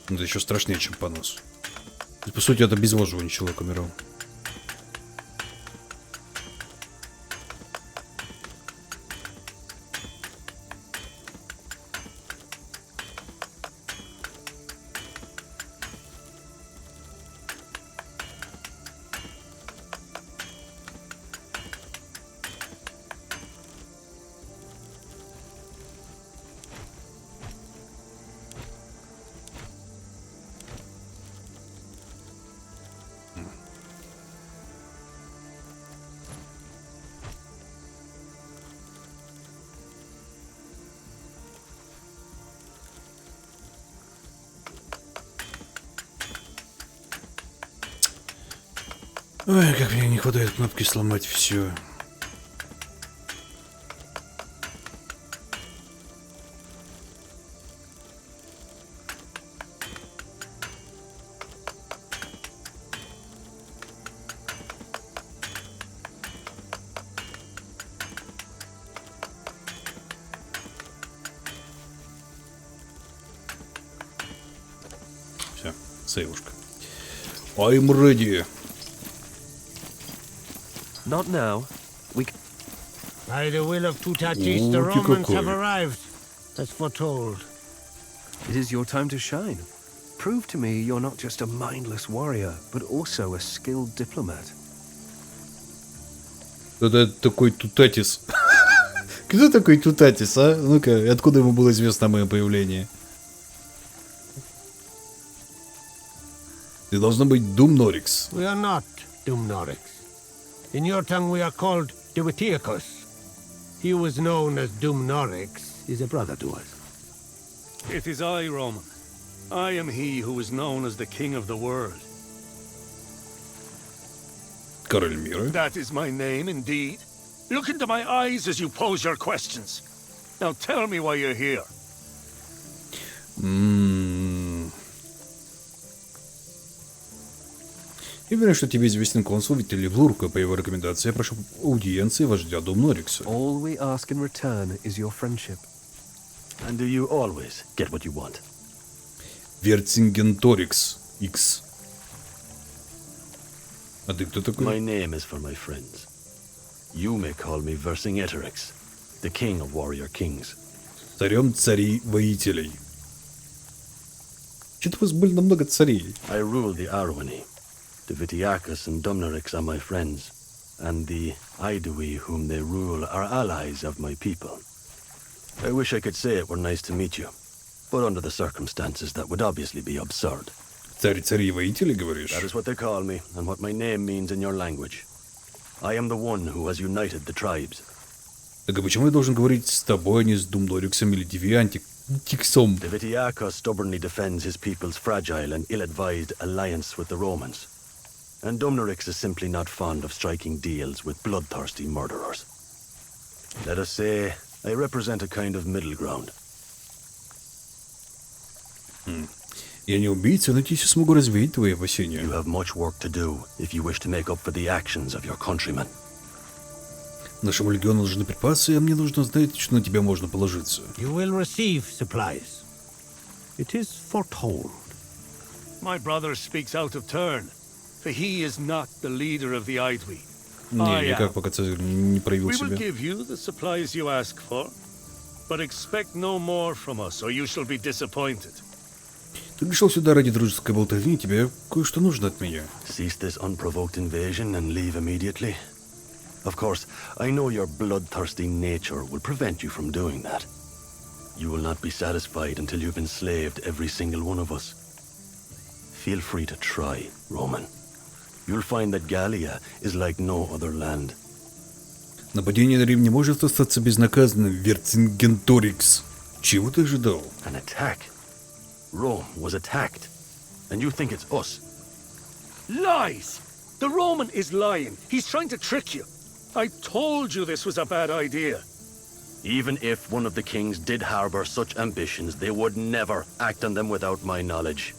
Это еще страшнее, чем понос. По сути, это обезвоживание человека умирал. Ой, как мне не хватает кнопки сломать все. Все, сейвушка. I'm ready. Not now. We. By the will of Tutatis, the Romans have arrived, as foretold. It is your time to shine. Prove to me you're not just a mindless warrior, but also a skilled diplomat. Это такой Тутатис. Кто такой Тутатис, а? Ну-ка, откуда ему было известно мое появление? Ты должна быть Думнорикс. We are not Dumnorix. In your tongue we are called Duatiacus. He who was known as Dumnorix is a brother to us. It is I, Roman. I am he who was known as the King of the World. Король мира. That is my name, indeed. Look into my eyes as you pose your questions. Now tell me why you're here. Я уверен, что тебе известен консул Виталий Влурко. По его рекомендации я прошу аудиенции вождя Дом Норикса. All we ask in return is your friendship. And do you always get what you want? Верцингенторикс X. А ты кто такой? My name is for my friends. You may call me Vercingetorix, the king of warrior kings. Царем царей воителей. Что-то у вас больно много царей. I rule the Arwani. The Vitiacus and Dumnorix are my friends, and the Aedui whom they rule are allies of my people. I wish I could say it were nice to meet you, but under the circumstances that would obviously be absurd. Царь царей воителей, говоришь? That is what they call me, and what my name means in your language. I am the one who has united the tribes. Так а почему я должен говорить с тобой, а не с Думнориксом или Девиантиксом? The Vitiacus stubbornly defends his people's fragile and ill-advised alliance with the Romans. And Dumnorix is simply not fond of striking deals with bloodthirsty murderers. Let us say, I represent a kind of middle ground. Я не убийца, но надеюсь, я смогу развеять твои опасения. You have much work to do if you wish to make up for the actions of your countrymen. Нашему легиону нужны припасы, а мне нужно знать, что на тебя можно положиться. You will receive supplies. It is foretold. My brother speaks out of turn, for he is not the leader of the Aedui. Не, никак пока Цезарь не проявил We will себя. give you the supplies you ask for, but expect no more from us, or you shall be disappointed. Ты пришел сюда ради дружеской болтовни, тебе кое-что нужно от меня. Cease this unprovoked invasion and leave immediately. Of course, I know your bloodthirsty nature will prevent you from doing that. You will not be satisfied until you've enslaved every single one of us. Feel free to try, Roman. You'll find that Gallia is like no other land. Нападение на Рим не может остаться безнаказанным, Верцингенторикс. Чего ты ожидал? An attack? Rome was attacked, and you think it's us? Lies! The Roman is lying. He's trying to trick you. I told you this was a bad idea. Even if one of the kings did harbor such ambitions, they would never act on them without my knowledge.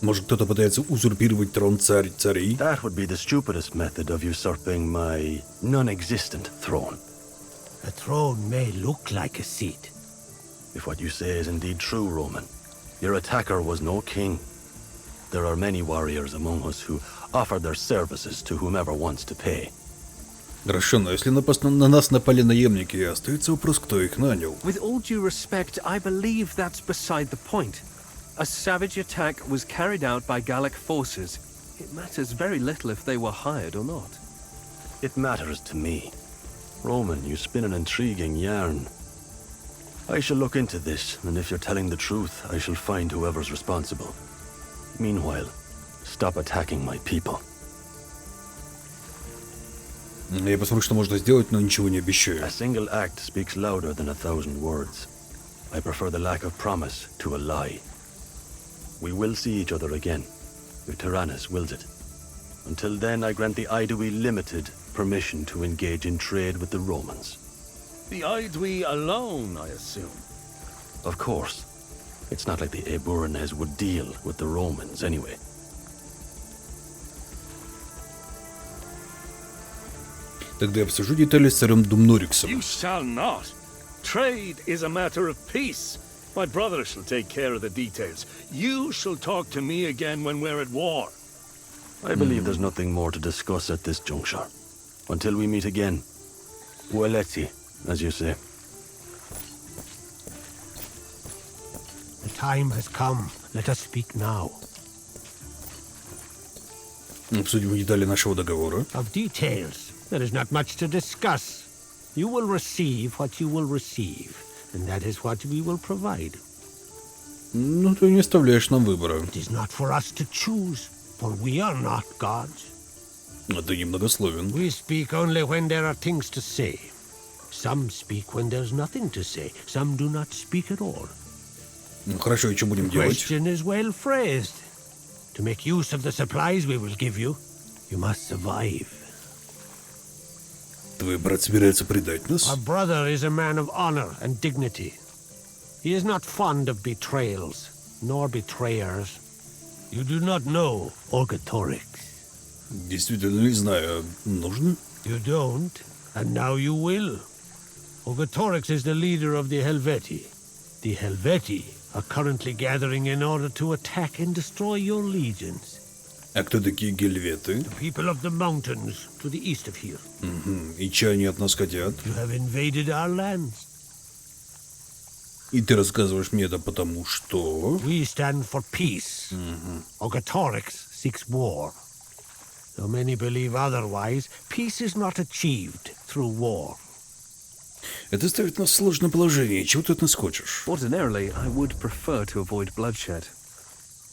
Может, кто-то пытается узурпировать трон царей? That would be the stupidest method of usurping my non-existent throne. A throne may look like a seat. If what you say is indeed true, Roman, your attacker was no king. There are many warriors among us who offer their services to whomever wants to pay. Хорошо, но если на нас напали наемники, остается вопрос, кто их нанял. With all due respect, I believe that's beside the point. A savage attack was carried out by Gallic forces. It matters very little if they were hired or not. It matters to me. Roman, you spin an intriguing yarn. I shall look into this, and if you're telling the truth, I shall find whoever's responsible. Meanwhile, stop attacking my people. Я посмотрю, что можно сделать, но ничего не обещаю. A single act speaks louder than 1,000 words. I prefer the lack of promise to a lie. We will see each other again, if Tyrannus wills it. Until then, I grant the Aedui Limited permission to engage in trade with the Romans. The Aedui alone, I assume. Of course. It's not like the Eburones would deal with the Romans anyway. Тогда я обсужу детали с царем Думнориксом. You shall not. Trade is a matter of peace. My brother shall take care of the details. You shall talk to me again when we're at war. I believe there's nothing more to discuss at this juncture. Until we meet again. Ueleti, as you say. The time has come. Let us speak now. Обсудим детали нашего договора. Of details, there is not much to discuss. You will receive what you will receive, and that is what we will provide. Ну, ты не оставляешь нам выбора. It is not for us to choose, for we are not gods. А ты немногословен. We speak only when there are things to say. Some speak when there's nothing to say. Some do not speak at all. Ну, хорошо, и что будем делать? The question is well phrased. To make use of the supplies we will give you, you must survive. Твой брат собирается предать нас? Our brother is a man of honor and dignity. He is not fond of betrayals, nor betrayers. You do not know Orgatorix. Действительно не знаю. Нужно? You don't, and now you will. Orgatorix is the leader of the Helveti. The Helveti are currently gathering in order to attack and destroy your legions. А кто такие гельветы? The people of the mountains to the east of here. И чего они от нас хотят? You have invaded our lands. И ты рассказываешь мне это потому, что... We stand for peace. Orgatorix seeks war. Though many believe otherwise, peace is not achieved through war. Это ставит нас в сложное положение. Чего ты от нас хочешь? Ordinarily, I would prefer to avoid bloodshed.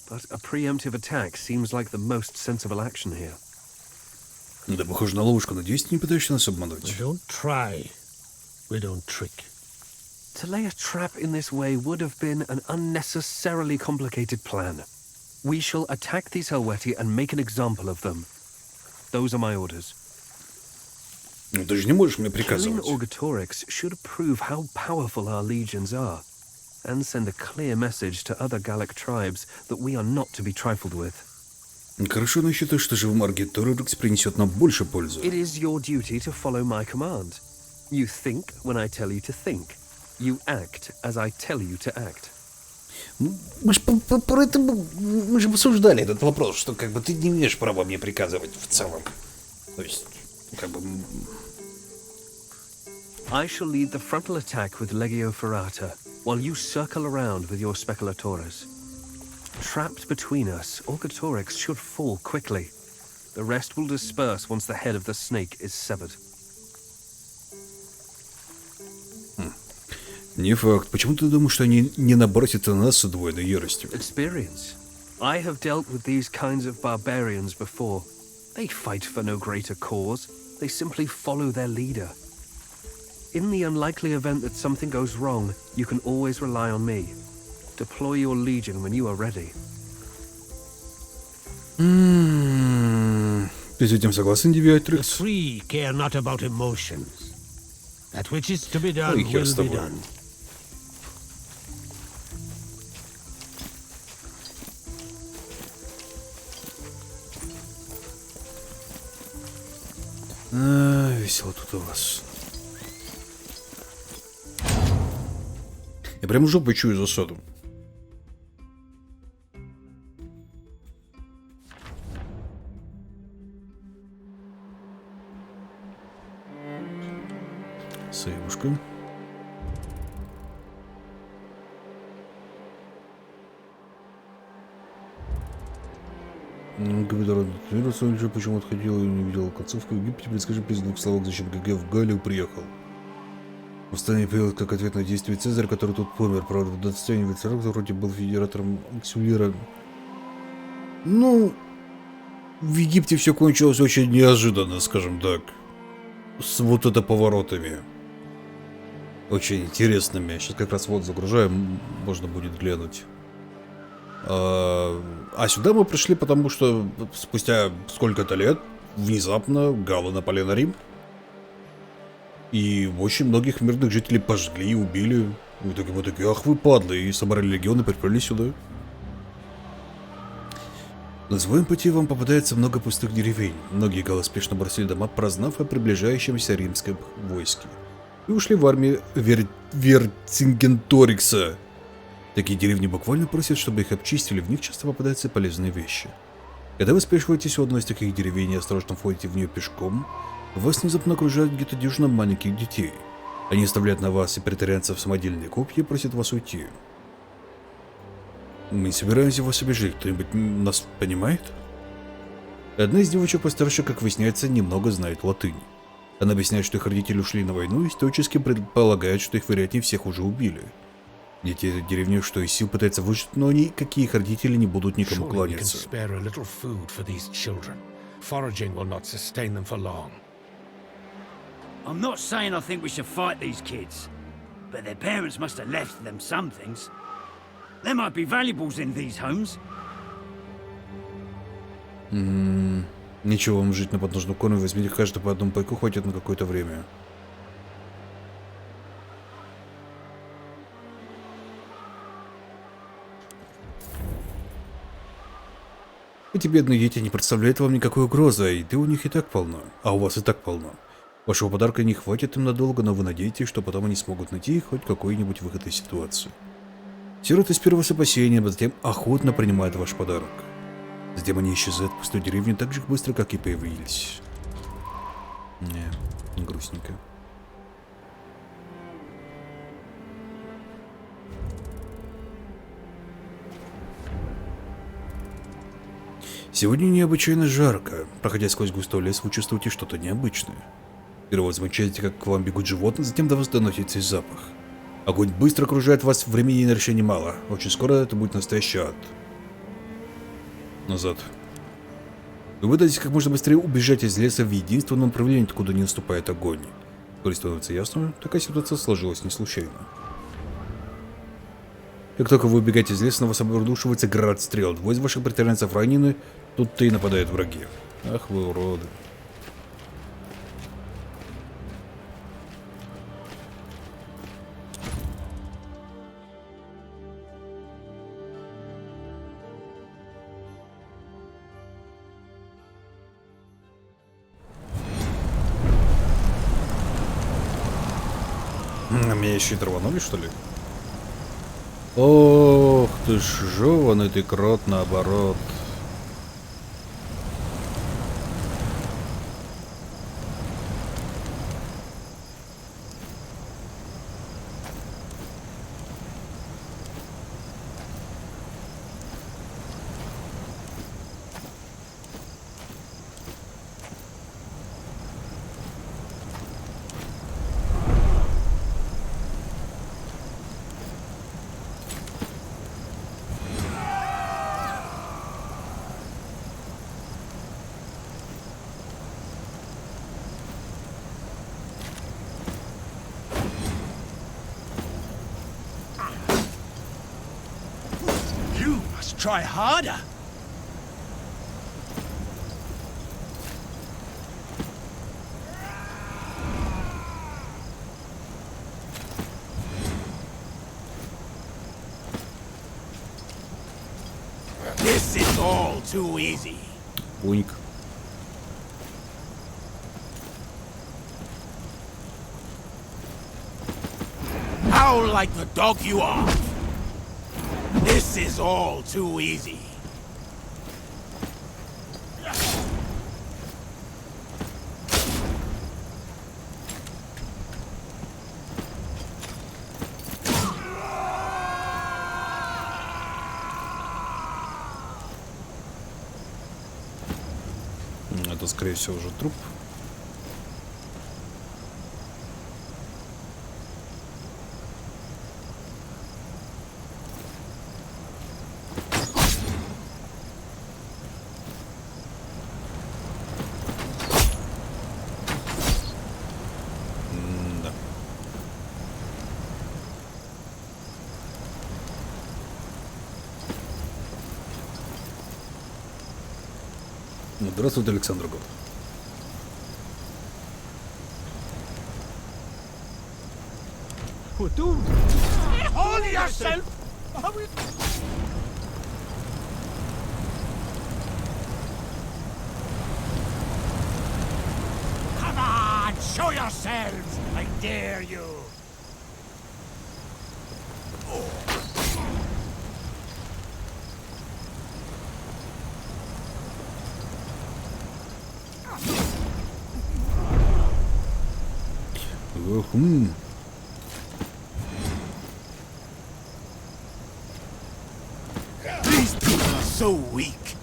But a preemptive attack seems like the most sensible action here. Да, похоже на ловушку. Надеюсь, ты не пытаешься нас обмануть. We don't try. We don't trick. To lay a trap in this way would have been an unnecessarily complicated plan. We shall attack these Helveti and make an example of them. Those are my orders. Ну, ты же не можешь мне Killing приказывать. Orgatorix should prove how powerful our legions are, and send a clear message to other Gallic tribes that we are not to be trifled with. Хорошо, но считаю, что живым Оргаторикс принесет нам больше пользы. It is your duty to follow my command. You think when I tell you to think. You act as I tell you to act. Мы же про это мы же обсуждали этот вопрос, что как бы ты не имеешь права мне приказывать в целом. То есть, как бы... I shall lead the frontal attack with Legio Ferrata, while you circle around with your speculatores. Trapped between us, Orgatorix should fall quickly. The rest will disperse once the head of the snake is severed. Не факт. Почему ты думаешь, что они не набросятся на нас с удвоенной яростью? Experience. I have dealt with these kinds of barbarians before. They fight for no greater cause. They simply follow their leader. In the unlikely event that something goes wrong, you can always rely on me. Deploy your legion when you are ready. Ты с этим согласен, Девиатрикс? The free care not about emotions. That which is to be done will be done. Весело тут у вас. Я прям жопой чую засаду. Сейвушка. Благодарность, почему отходил и не видел концовку в Египте. Предскажи без двух словах, зачем ГГ в Галлию приехал. Восстание появилось как ответ на действия Цезаря, который тут помер. Правда, в достоянии Вицерок вроде был федератором Аксюлера. Ну, в Египте все кончилось очень неожиданно, скажем так. С вот это поворотами. Очень интересными. Сейчас как раз вот загружаем, можно будет глянуть. А сюда мы пришли, потому что спустя сколько-то лет внезапно галлы напали на Рим. И очень многих мирных жителей пожгли и убили. И мы такие, ах вы падлы, и собрали легионы и приплыли сюда. На своем пути вам попадается много пустых деревень. Многие галлы спешно бросили дома, прознав о приближающемся римском войске. И ушли в армию Верцингенторикса. Такие деревни буквально просят, чтобы их обчистили, в них часто попадаются полезные вещи. Когда вы спешиваетесь у одной из таких деревень и осторожно входите в нее пешком, вас внезапно окружают где-то дюжина маленьких детей. Они оставляют на вас и претарианцев самодельные копья и просят вас уйти. Мы собираемся вас обижать, кто-нибудь нас понимает? Одна из девочек постарше, как выясняется, немного знает латынь. Она объясняет, что их родители ушли на войну и стоически предполагает, что их, вероятнее, всех уже убили. Дети этой деревни, что из сил пытаются выжить, но никакие их родители не будут никому кланяться. I'm not saying I think we should fight these kids, but their parents must have left them some things. There might be valuables in these homes. Ничего, вам жить на подножном корме, возьмите каждый по одному пайку, хватит на какое-то время. Эти бедные дети не представляют вам никакой угрозы, а еды у них и так полно, а у вас и так полно. Вашего подарка не хватит им надолго, но вы надеетесь, что потом они смогут найти хоть какой-нибудь выход из ситуации. Сироты с первого спасения, а затем охотно принимают ваш подарок. Затем они исчезают в пустой деревне так же быстро, как и появились. Не, грустненько. Сегодня необычайно жарко. Проходя сквозь густой лес, вы чувствуете что-то необычное. Первого замечаете, как к вам бегут животные, затем до вас доносится запах. Огонь быстро окружает вас, времени на решение мало. Очень скоро это будет настоящий ад. Назад. Вы пытаетесь как можно быстрее убежать из леса в единственном направлении, откуда не наступает огонь. Вскоре становится ясно, такая ситуация сложилась не случайно. Как только вы убегаете из леса, на вас обрушивается град стрел. Двое из ваших претарианцев ранены, тут-то и нападают враги. Ах вы уроды. Меня еще и траванули, что ли? Ох ты ж, жёваный ты крот, наоборот. Try harder. This is all too easy. Уник. Howl like the dog you are. This is all too easy. Это, скорее всего, уже труп. Здравствуйте, Александр Год. Hold yourself! Come on, show yourselves! I dare you! These people are so weak.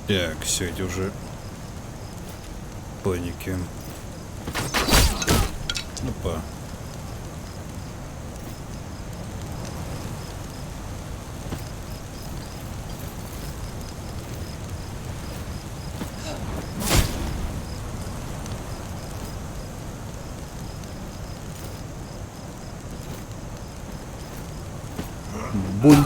Так, все, эти уже паники. Опа. Бунь.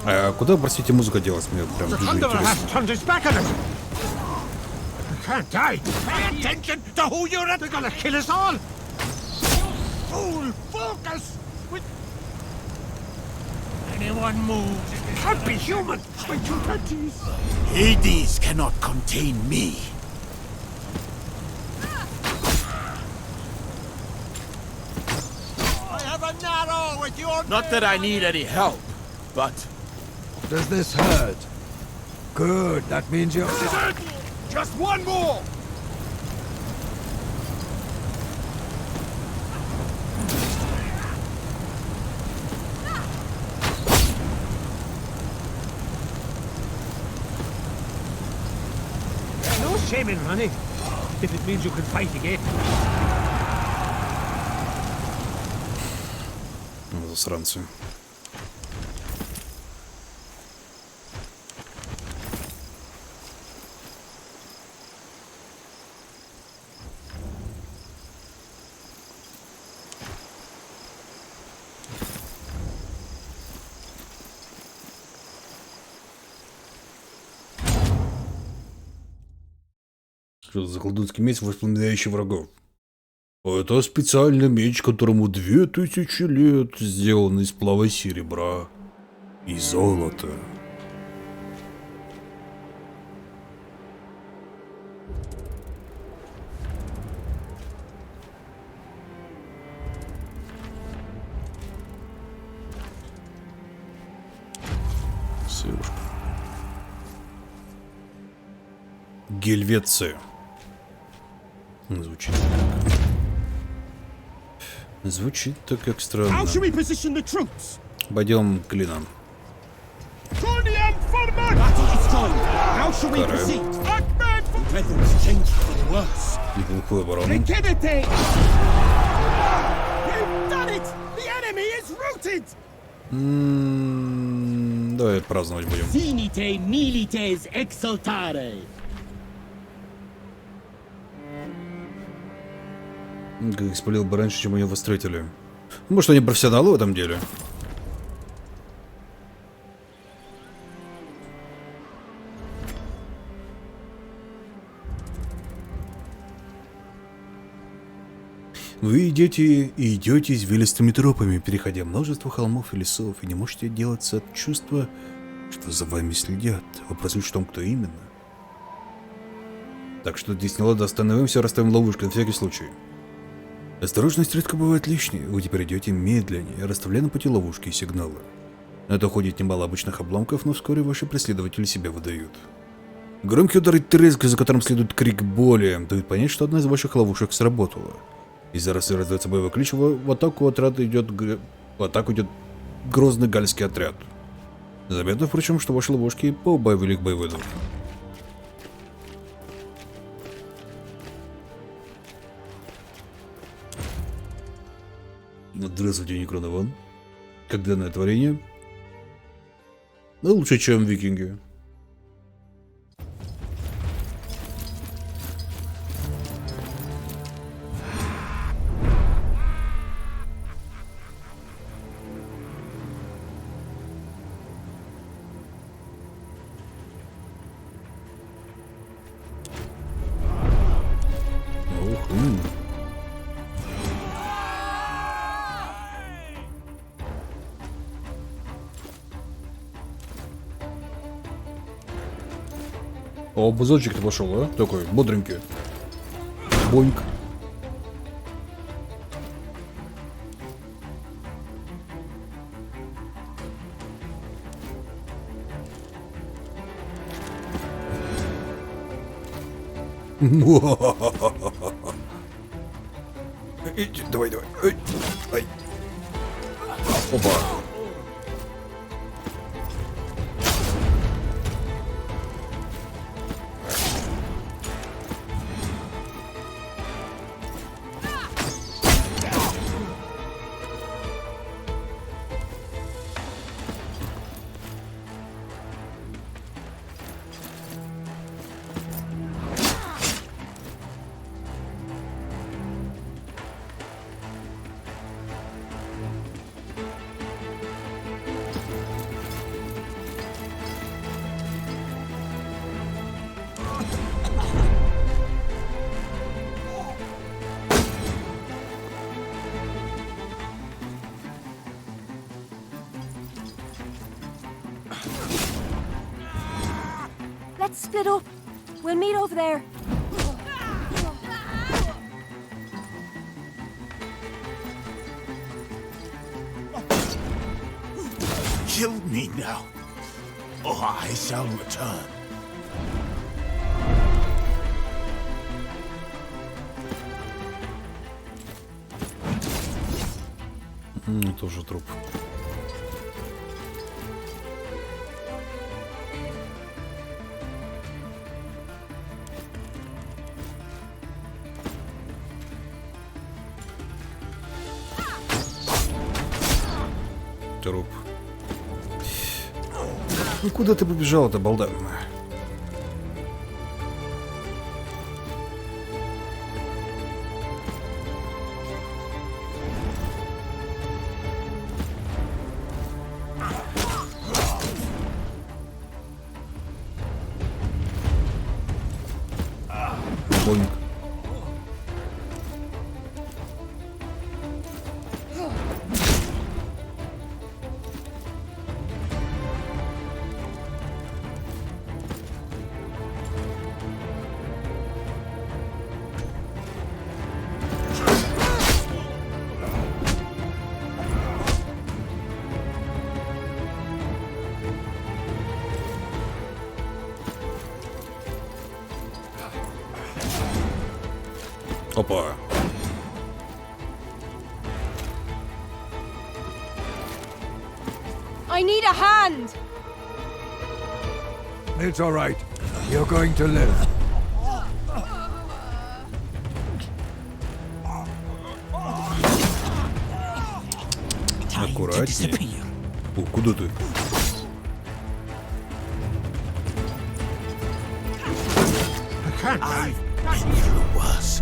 А куда, простите, музыка делась? Мне прям дуже интересно. Can't die. Pay attention to who you're at. They're gonna kill us all. Fool, focus. Anyone moves, it can't be human. My two panties. Hades cannot contain me. I have a narrow with your. Not that I need any help, but Does this hurt? Good, that means you're... Just one more. No shame in running, if it means you can fight again. Засранцы. Что за колдунский меч, воспламеняющий врагов? Это специальный меч, которому 2000 лет, сделан из сплава серебра и золота. Севушка. Гельвеция. Звучит так. Звучит так, как странно. Пойдем к клинам. Неплохой оборона. Давай праздновать будем. Как их спалил бы раньше, чем они его встретили. Может, они профессионалы в этом деле? Вы идете и идете извилистыми тропами, переходя множество холмов и лесов, и не можете отделаться от чувства, что за вами следят. Вопрос лишь в том, кто именно. Так что здесь не ладно, остановимся, расставим ловушку на всякий случай. Осторожность редко бывает лишней. Вы теперь идете медленнее, расставляя на пути ловушки и сигналы. На это ходит немало обычных обломков, но вскоре ваши преследователи себя выдают. Громкий удар и треск, за которым следует крик боли, дают понять, что одна из ваших ловушек сработала. Из-за раздается боевой клич, в атаку идет грозный гальский отряд. Заметно, впрочем, что ваши ловушки поубавили их боевой дух. Здравствуйте, Некронован. Как данное творение? Но лучше, чем викинги. О, бузочек-то пошел, а? Такой бодренький. Боньк. Давай, давай. Ай. Опа. Let's split up. We'll meet over there. Kill me now, or I shall return. Тоже труп. Труп. Ну куда ты побежал-то, балда? Бонг. Опа. I need a hand. It's all right. You're going to live. Аккуратнее. О, куда ты? I've been through worse.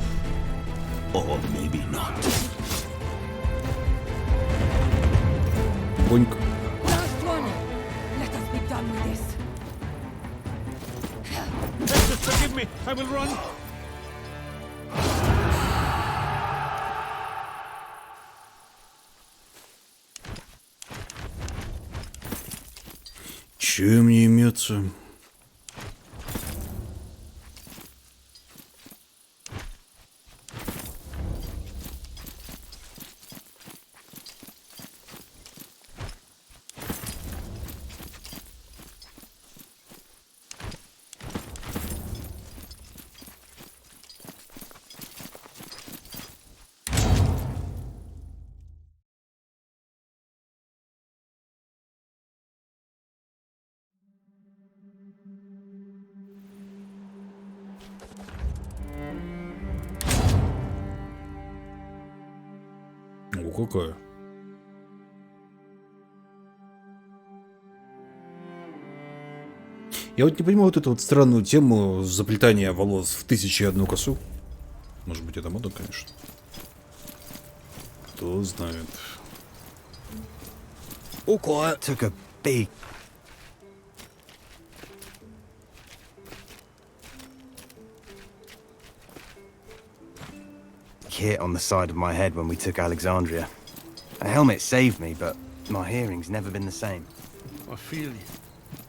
Or maybe not. Боньк. Last one. Let us be done with this. Just forgive me. I will run. Че мне имется? О, какая. Я вот не понимаю вот эту вот странную тему заплетания волос в 1001 косу. Может быть, это мода, конечно. Кто знает. All quiet. Took a big... hit on the side of my head when we took Alexandria. A helmet saved me, but my hearing's never been the same. I feel you.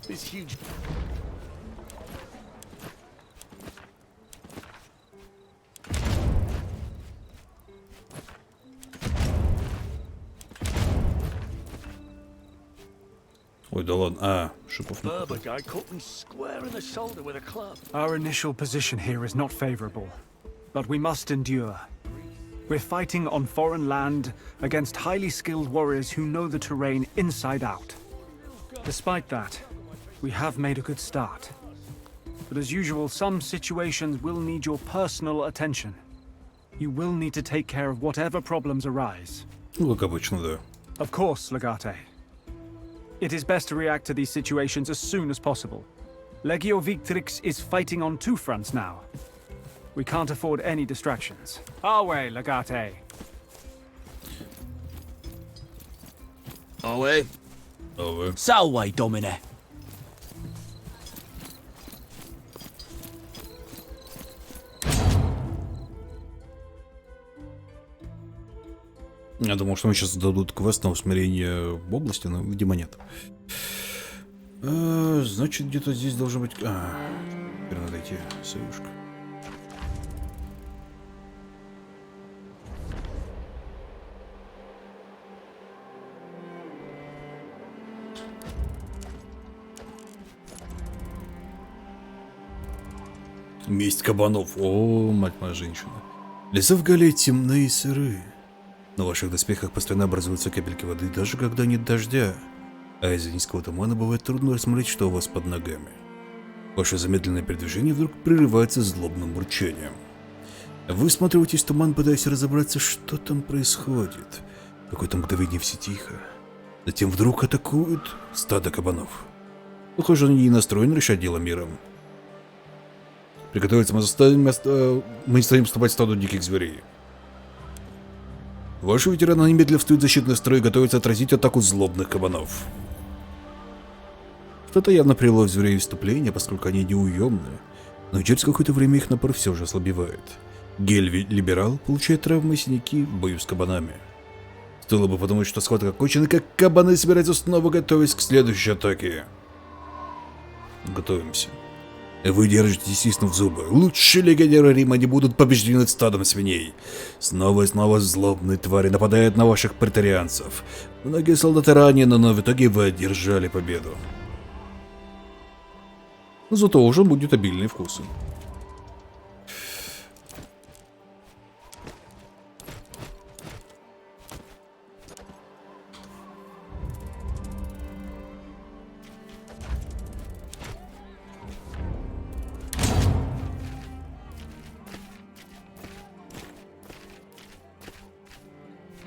This huge... Ой, да ладно. А, шипов не Berber guy caught me square in the shoulder with a club. Our initial position here is not favorable, but we must endure. We're fighting on foreign land against highly skilled warriors who know the terrain inside out. Despite that, we have made a good start. But as usual, some situations will need your personal attention. You will need to take care of whatever problems arise. Ну, как обычно, да. Of course, Legate. It is best to react to these situations as soon as possible. Legio Victrix is fighting on two fronts now. We can't afford any distractions. Our way, Legate. Our way. Our. Salway, Domine. Я думал, что мне сейчас дадут квест на усмирение в области, но, видимо, нет. Значит, где-то здесь должен быть... теперь надо идти, союшка. Месть кабанов. О, мать моя женщина. Леса в Галлии темные и сырые. На ваших доспехах постоянно образуются капельки воды, даже когда нет дождя. А из-за низкого тумана бывает трудно рассмотреть, что у вас под ногами. Ваше замедленное передвижение вдруг прерывается злобным бурчанием. Вы всматриваетесь в туман, пытаясь разобраться, что там происходит. В какое-то мгновение все тихо. Затем вдруг атакуют стадо кабанов. Похоже, они не настроены решать дело миром. Приготовиться, мы не станем вступать в стадо диких зверей. Ваши ветераны немедленно встают в защитный строй и готовятся отразить атаку злобных кабанов. Что-то явно привело зверей в вступление, поскольку они неуемные, но через какое-то время их напор все же ослабевает. Гель-либерал получает травмы и синяки в бою с кабанами. Стоило бы подумать, что схватка окончена, как кабаны собираются снова, готовясь к следующей атаке. Готовимся. Вы держите, стиснув зубы. Лучшие легионеры Рима не будут побеждены стадом свиней. Снова и снова злобные твари нападают на ваших претарианцев. Многие солдаты ранены, но в итоге вы одержали победу. Зато уже будет обильные вкусы.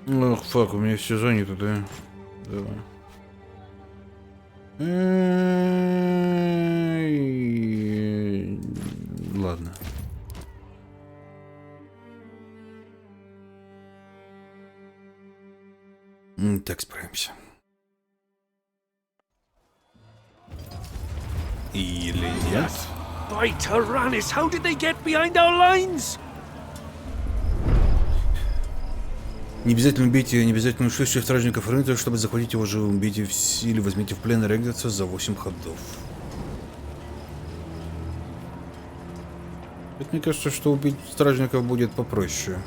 Ох, фак, у меня все занято, да? Давай. Ладно. Так, справимся. Или нет? By Tyrannus, how did they get behind our lines? Не обязательно убейте необязательно ушедших стражников рынка, чтобы захватить его живым. Убейте в силе, возьмите в плен Регдеца за 8 ходов. Это, мне кажется, что убить стражников будет попроще.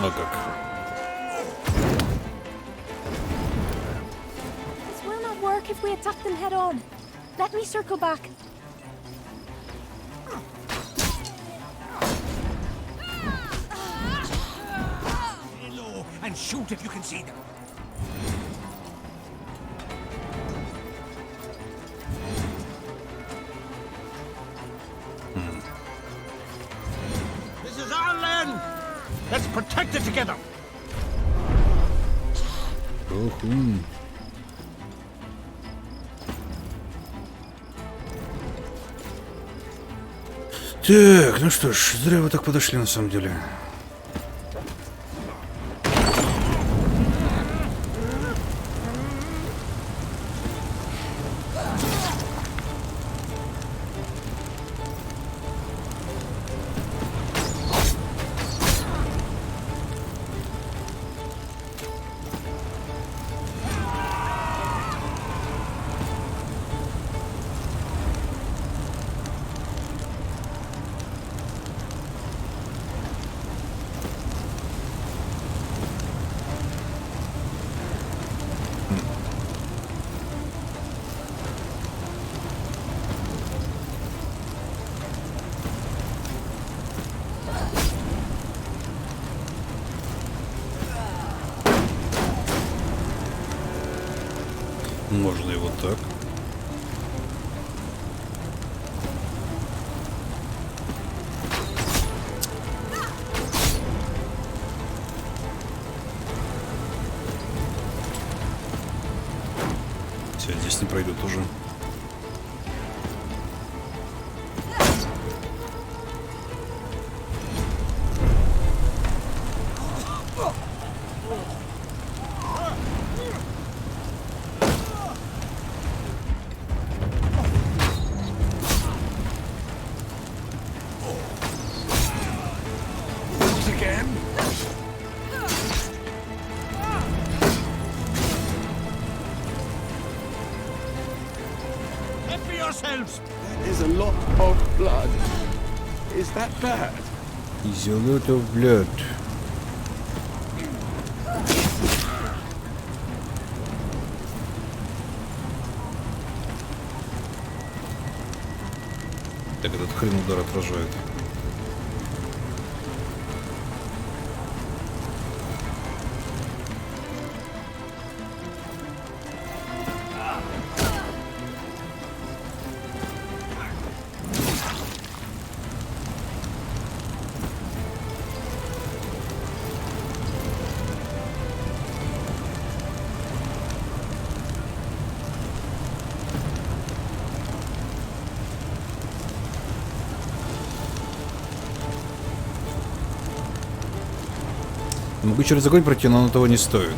Ну как? This will not work if we attack them head on. Let me circle back. Low and shoot if you can see them. This is our land. Let's protect it together. Так, ну что ж, зря вы так подошли на самом деле. Можно и вот так. Все, здесь не пройдут уже. There's a lot of blood. Is that bad? Is a lot of blood. Так, этот хрен удар отражает. Могу через огонь пройти, но оно того не стоит.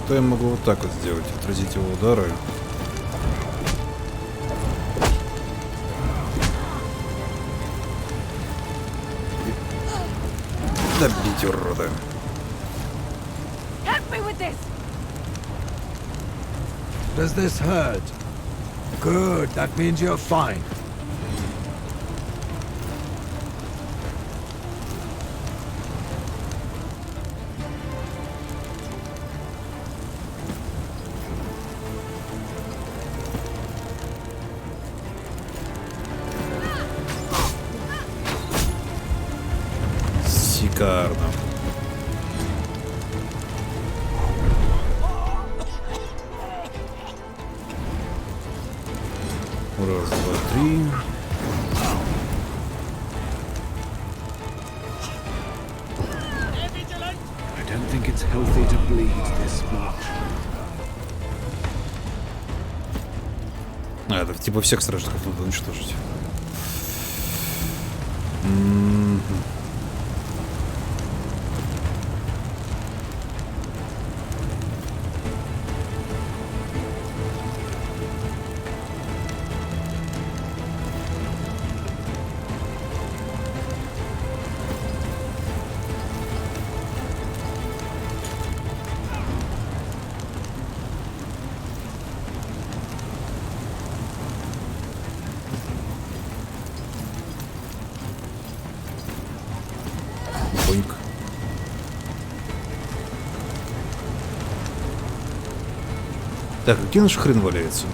То я могу вот так вот сделать, отразить его удары. Добить урода. Does this hurt? Good, that means you're fine. Шикарно. Раз, два, три. I don't think it's healthy to bleed this much. А, это типа всех стражников надо уничтожить. Так, где наш хрен валяется?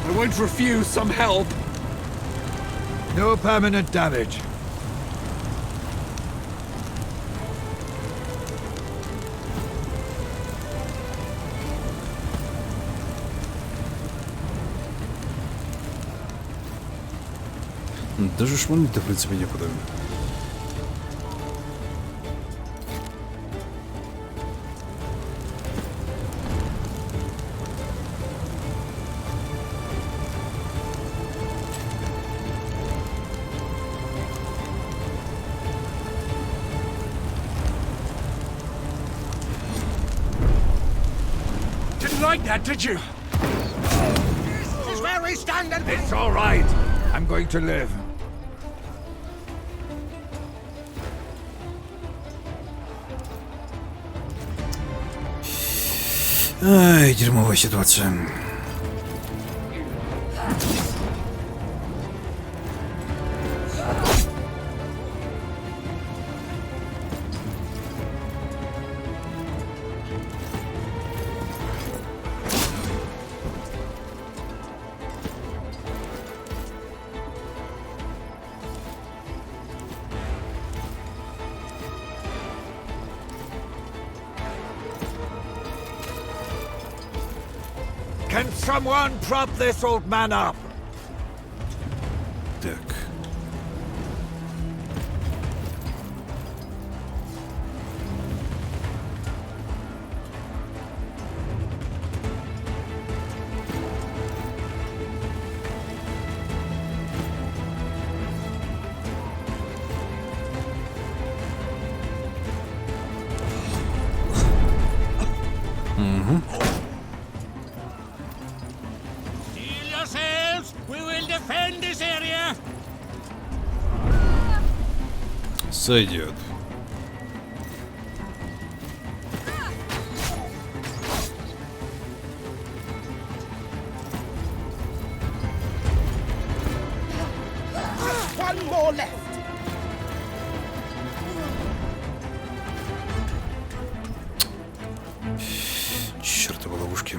I won't refuse some help. No permanent damage. Даже шмалить-то, в принципе, некуда. Like that, did you? This is where we stand and... It's all right. I'm going to live. Ай, дерьмовая ситуация. Can someone prop this old man up? Так. Steel yourselves! We will defend this area! Сойдет. One more left. Чёртовы ловушки.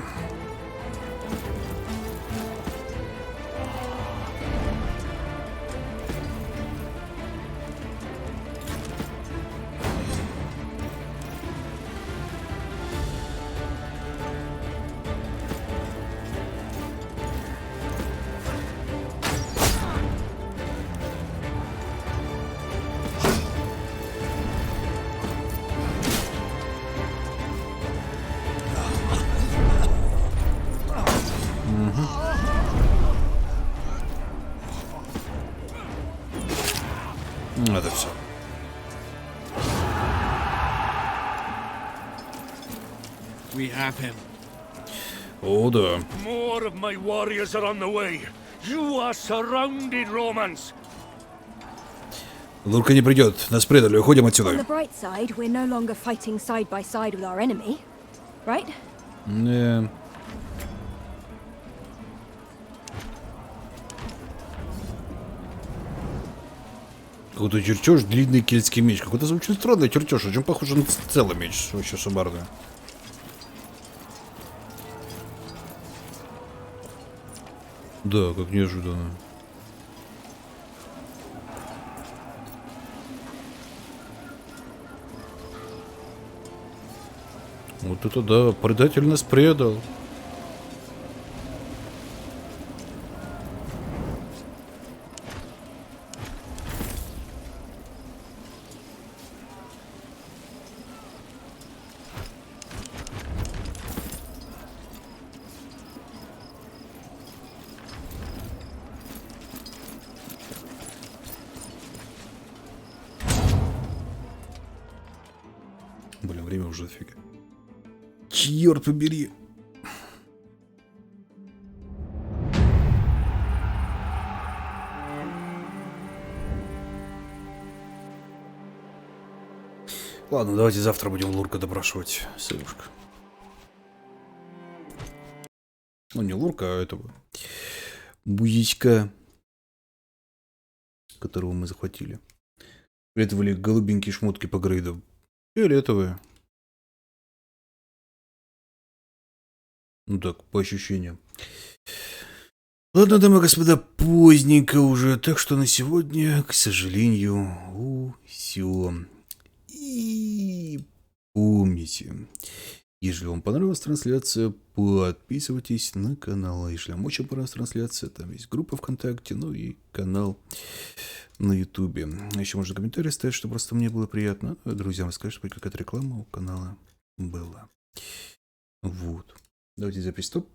Это все. We have him. О, да. More of my warriors are on the way. You are surrounded, Romans. Лурка не придет. Нас предали. Уходим On the отсюда. bright side, we're no longer fighting side by side with our enemy, right? Не. Какой-то чертеж, длинный кельтский меч. Какой-то очень странный чертеж. Очень похож на целый меч. Вообще шабарный. Да, как неожиданно. Вот это да, предатель нас предал. Блин, время уже дофига. Черт побери. Ладно, давайте завтра будем Лурка допрашивать. Сывушка. Ну, не Лурка, а этого. Буячка, которого мы захватили. Фиолетовые голубенькие шмотки по грейду. Фиолетовые. Ну так, по ощущениям. Ладно, дамы и господа, поздненько уже, так что на сегодня, к сожалению, все. И помните, если вам понравилась трансляция, подписывайтесь на канал. Если вам очень понравилась трансляция, там есть группа ВКонтакте, ну и канал на Ютубе. Еще можно комментарии ставить, чтобы просто мне было приятно. Друзьям расскажите, чтобы какая-то реклама у канала была. Вот. Давайте запись стоп.